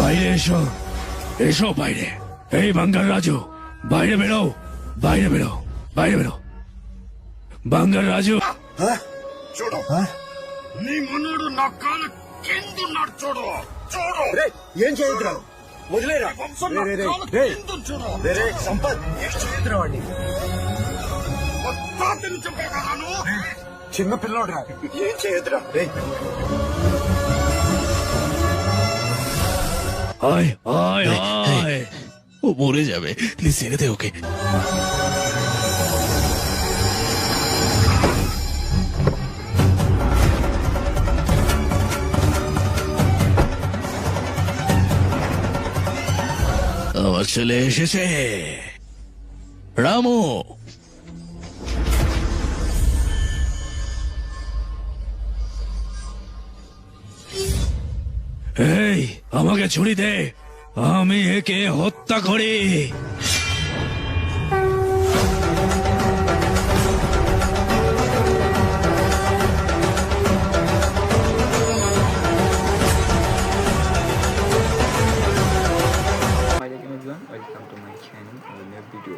বাইরে এসো, এসো বাইরে। এই বাঙ্গার রাজু, বাইরে বেরো, বাইরে বেরো, বাইরে বেরো। বাঙ্গার রাজু, చూడు నీ మనోడు నా కాలు కిందున్నాడు చూడు చూడు ఏం చేయొద్దురా, వదిలేరా. వంశం రే, రే, రే, నా కాలు రే. కిందుంది చూడు. రే, రే, సంపత్, ఏం చేయొద్దురా వాడిని. తాతని చంపేగాను. చిన్న పిల్లోడ్రా, ఏం చేయొద్దురా. రే, আয় আয় আয়। ও মরে যাবে, প্লিজ ছেড়ে দে ওকে। আমার ছেলে এসেছে, রামু। এই আমাকে ছুরি দে, আমি একে হত্যা করি। Welcome to my channel new video.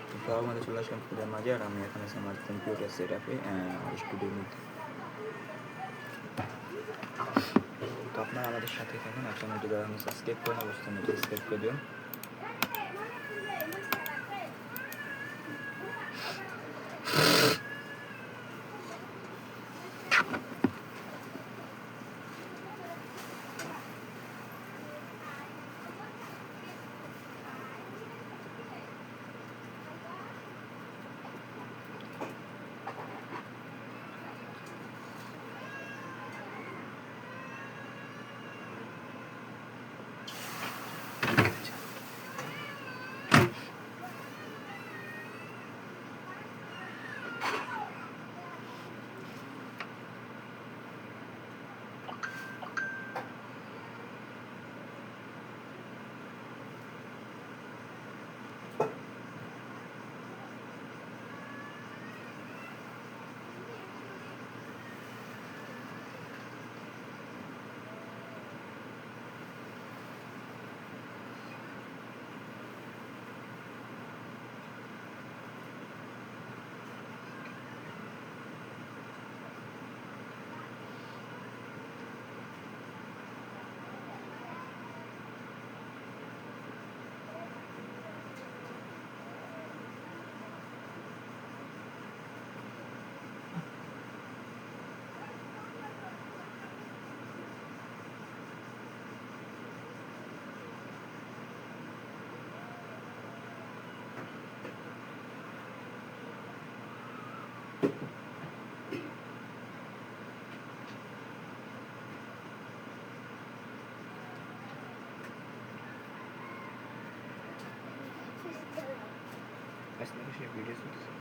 তো তাও আমাদের চলে আসলাম পূজার মাঝে, আর আমি এখানে আছি আমার কম্পিউটার সেট আপে স্টুডিওর মধ্যে। তো আপনারা আমাদের সাথে থাকুন, আর চ্যানেলটি যারা আমি সাবস্ক্রাইব করেন অবশ্যই চ্যানেলটি সাবস্ক্রাইব করে দিন। Weiß nicht, welche Videos das sind.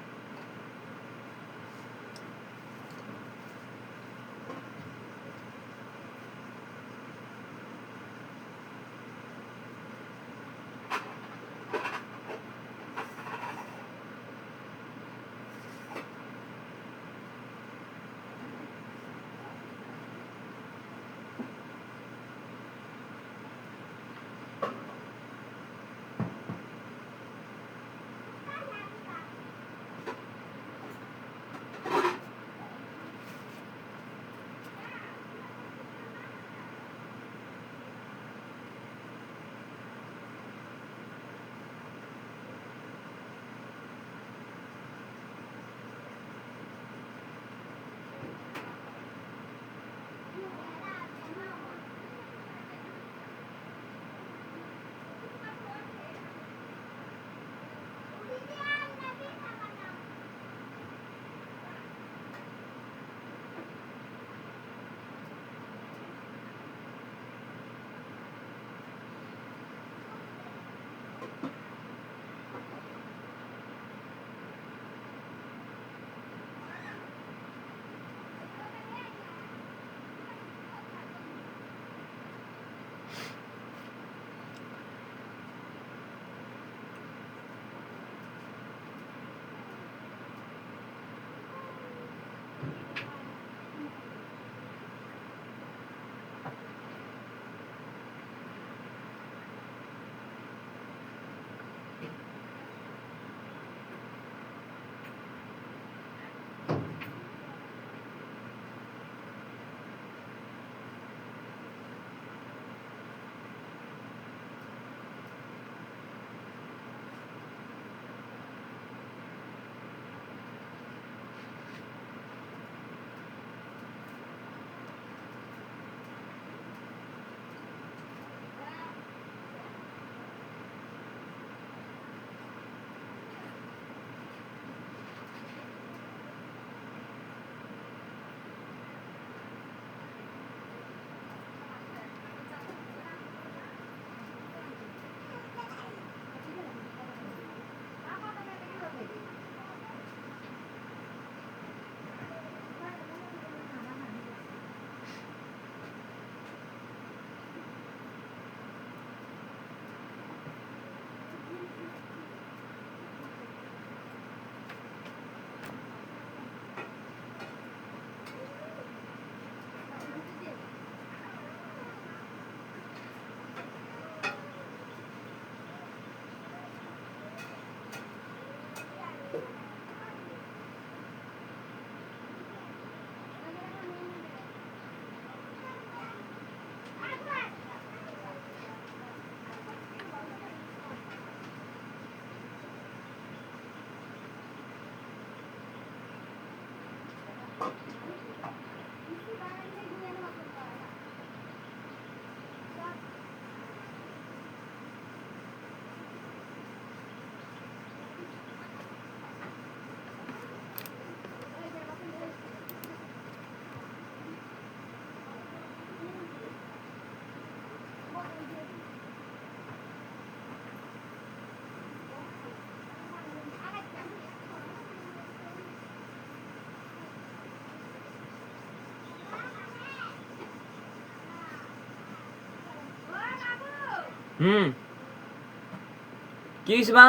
কি হইছে মা?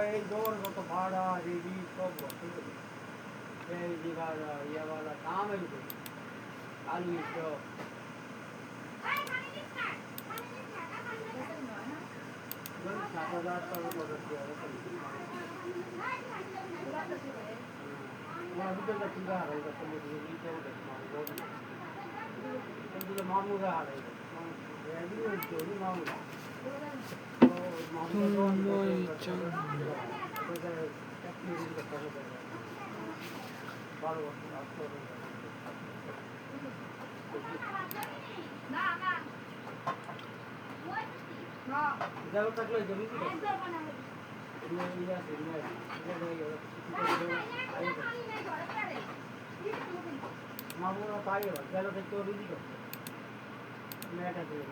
এই দৌড় কত ভাড়া রেডি সব বসে এই জায়গা ইয়াওয়ালা কাম है আলু সব মামুরা হারাই মামুরা মামুরা তাই গেল তো রুজি করছে মেয়েটা দিয়ে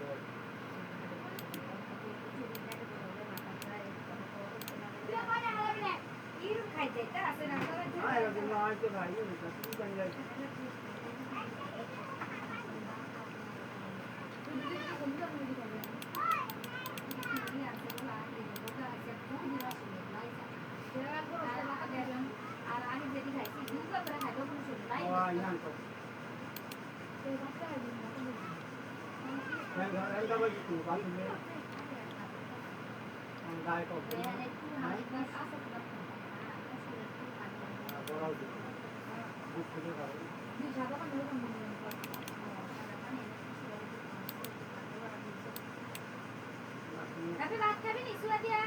Tapi baat kami ni surat dia.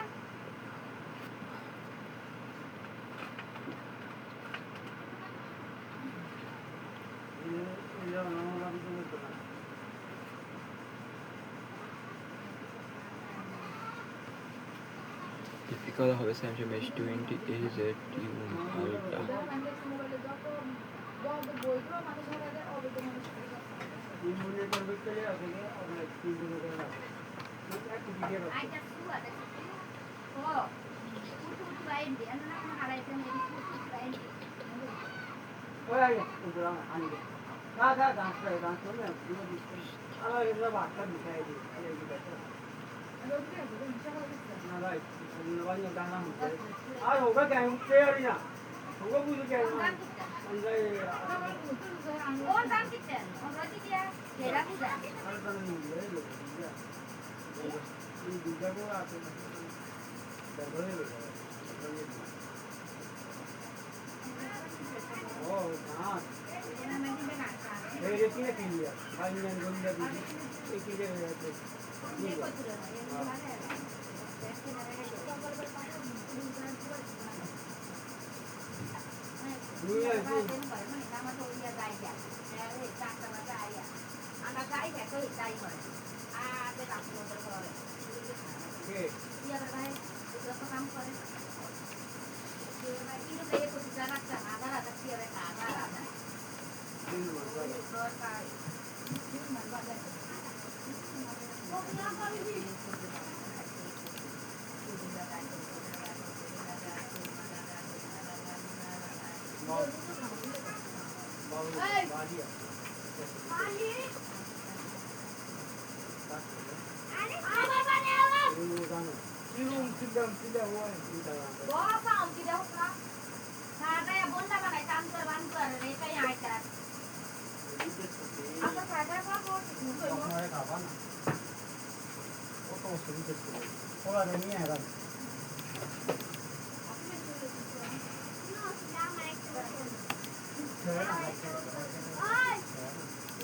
Difficult হবে Samsung S20 is a Ultra Oh. Utu lain dia, anak halai kan jadi utu lain. Oh ya, udah ani deh. Nah, dance nya dua di. Kalau itu bakat bisa ini, ada juga. Nah, baik. Ini banyak dana muda. Ah, hoga kayak player ya. Hoga butuh kayak. Andai. Oh, dan kita. Oh, berarti dia kira kita. Kalau kan ini dia. Ini juga gua apa. Oh, nah. Ini dia pilih ya. Banyak yang gunda di. Ini dia ya. Okay. Iya berbahaya. Berapa kamu kore? Itu kayak posisi anak ada ada siapa ada ada. Ini berkai. Ini berkai. Oh, kenapa ini? Hey, Bali. Bosan tidak usah. Saya bonda mana cantor bantuan mereka yang ada. Apa saya apa? Saya kapan? Oh, kau sendiri. Oh, ada ni ada.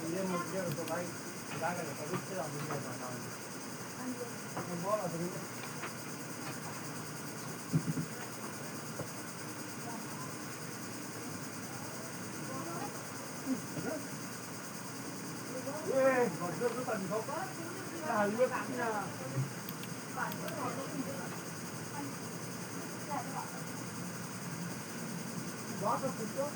Ini mungkin untuk baik. Jangan kalau kita ambil macam ni. Bola tu. Eh, macam tu tak dibawa. Dah luar sini. Bawa tu tu.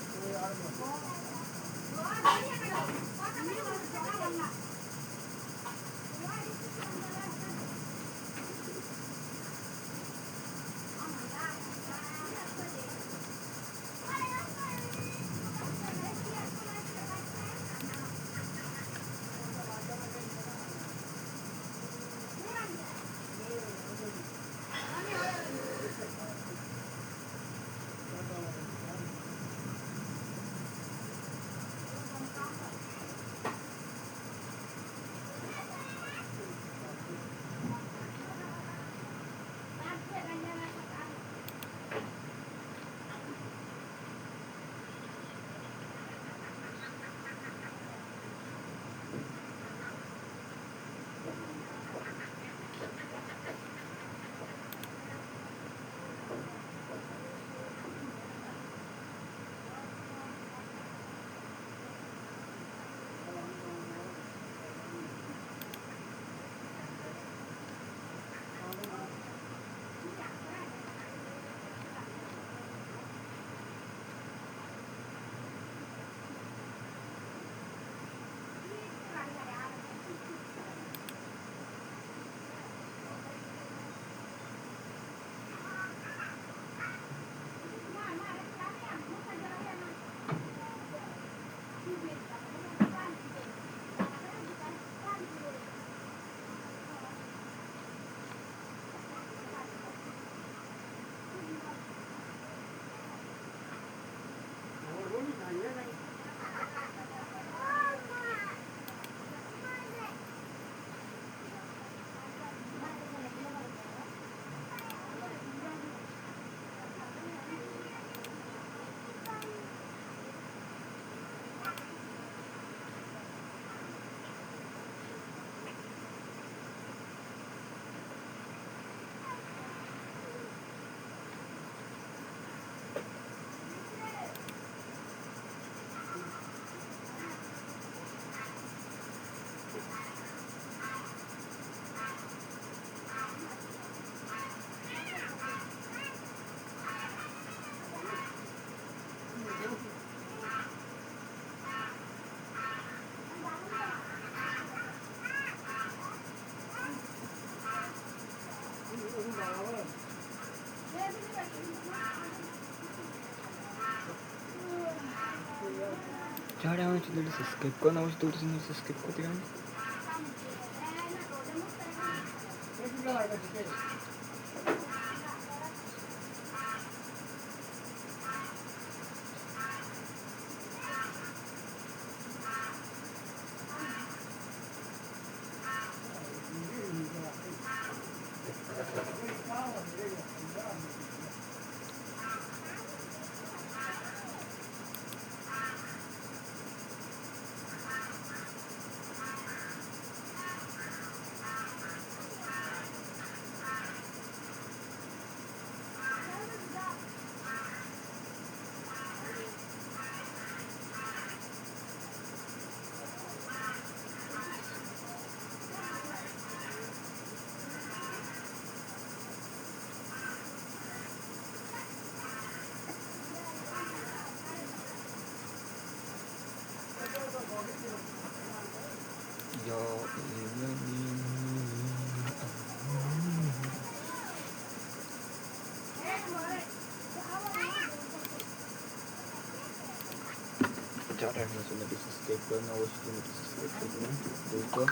যারা আমার চ্যানেলটা subscribe করে না অবশ্যই দুটো channel subscribe করতে গেলাম যারা আমার চ্যানেলটা সাবস্ক্রাইব করে না অবশ্যই চ্যানেলটা সাবস্ক্রাইব করে দেবেন দুটো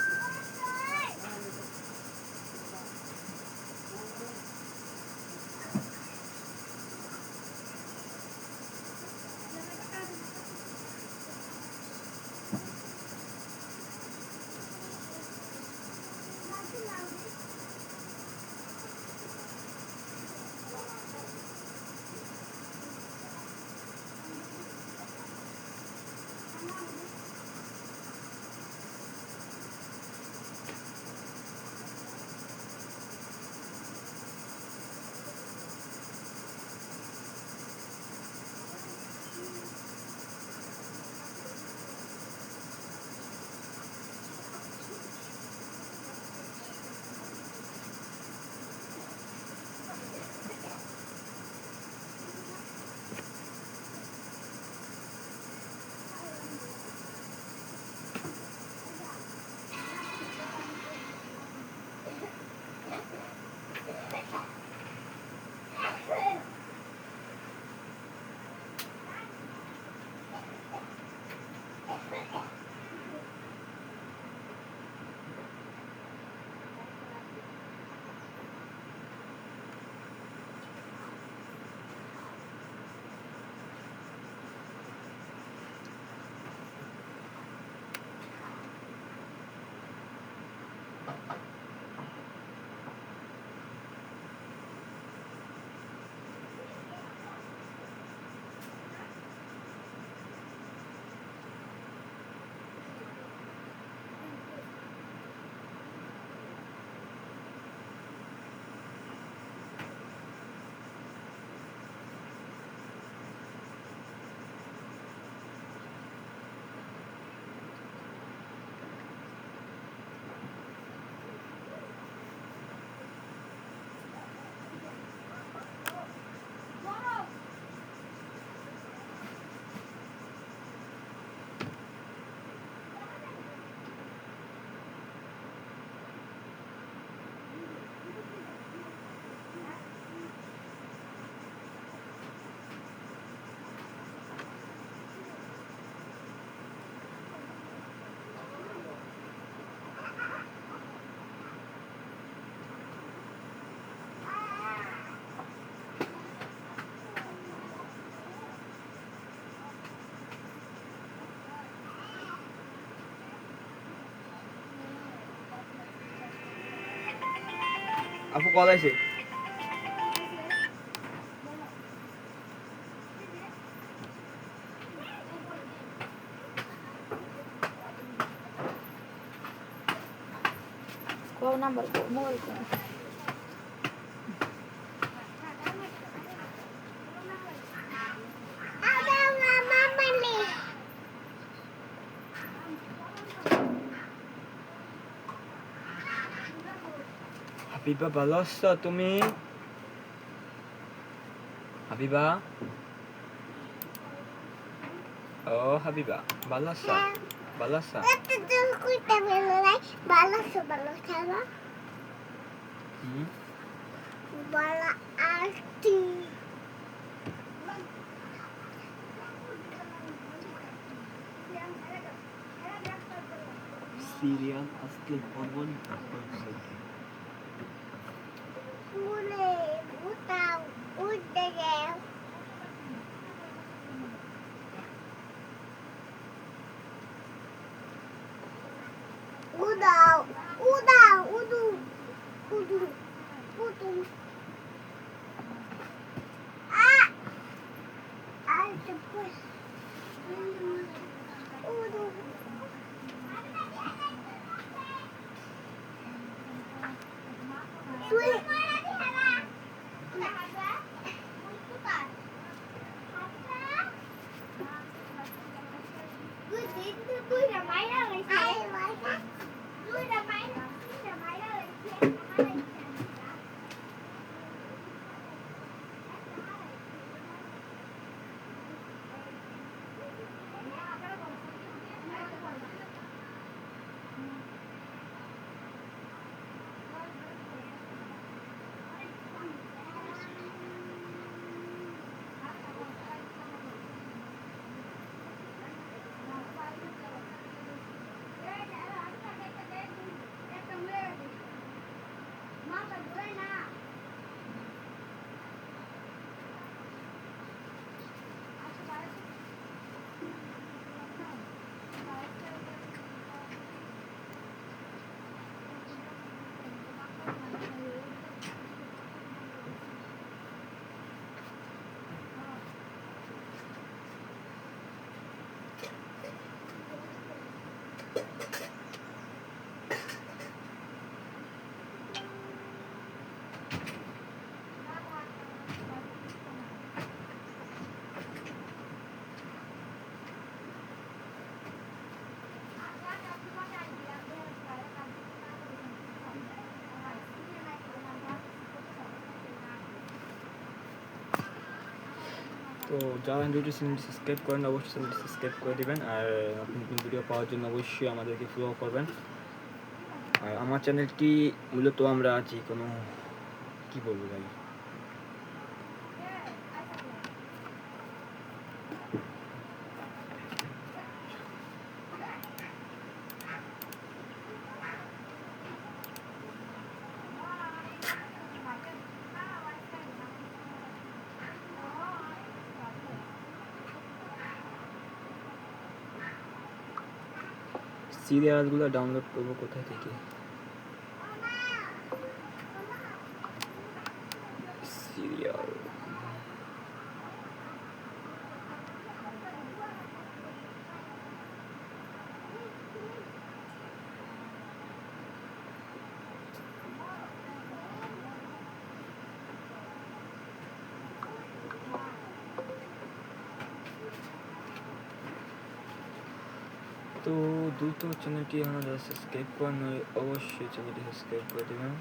আপু কল আছে कौन नंबर को मोबाइल को হাবিবা ভালো আছো তুমি হাবিবা ও হাবিবা ভালো আছো ভালো আছো সিরিয়াল আজকের পর্ব number 7। Ule, utau, udegel. Udau, udau, udu, udu, udu. Ah, ay, cepet. Udu. Tuh. তো যারা ভিডিও চ্যানেলটি সাবস্ক্রাইব করেন অবশ্যই চ্যানেলটি সাবস্ক্রাইব করে দেবেন, আর নতুন নতুন ভিডিও পাওয়ার জন্য অবশ্যই আমাদেরকে ফলো করবেন। আর আমার চ্যানেলটি মূলত আমরা আছি কোনো কি বলবো ভাই, সিরিয়ালগুলো ডাউনলোড করবো কোথায় থেকে? সিরিয়াল তো দ্রুত চ্যানেলটি আমাদের সাবস্ক্রাইব করেন, অবশ্যই চ্যানেলটি সাবস্ক্রাইব করে দেবেন।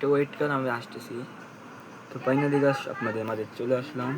তো ওয়েট করেন, আমি আসতেছি। তো ফাইনালি গাছ আপনাদের মাঝে চলে আসলাম।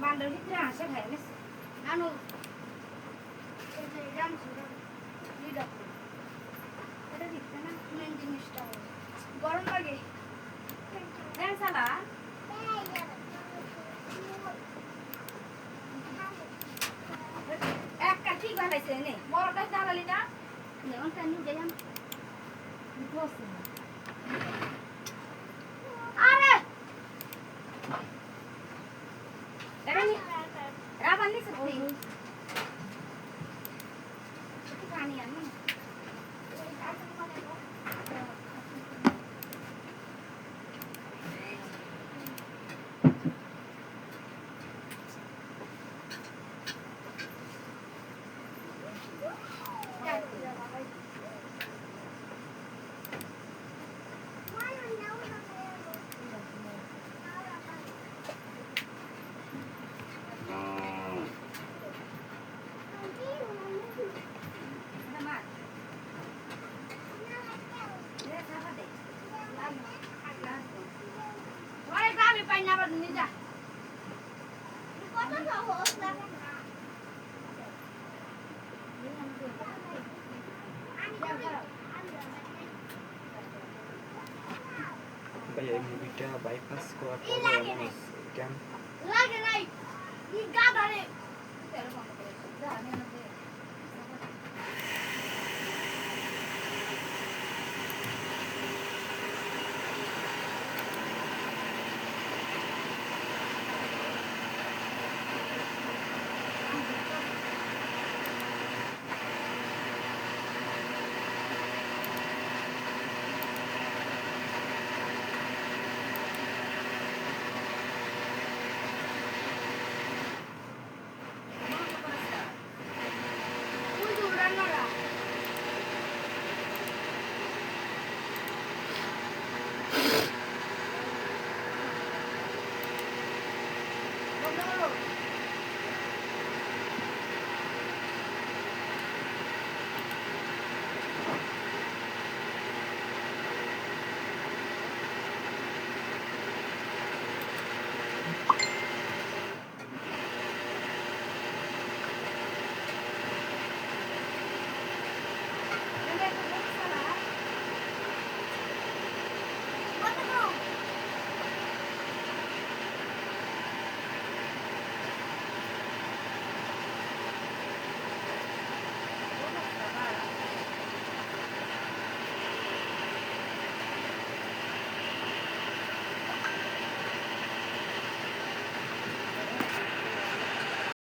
বান্ডার ভিতরে আসে খাই গেছে নানু এটা দিচ্ছে না মেন জিনিসটা গরম লাগে হ্যাঁ সালা একটা ঠিক পাইছে নে বড়টা দাঁড়ালি না নে অন টাইম যাই আম আরে রানি রাবানি সত্যি কি পানি আনি ভাই এই মুভিটা বাইপাস করার পরে এমন কেন লাগে নাই ই গাদারে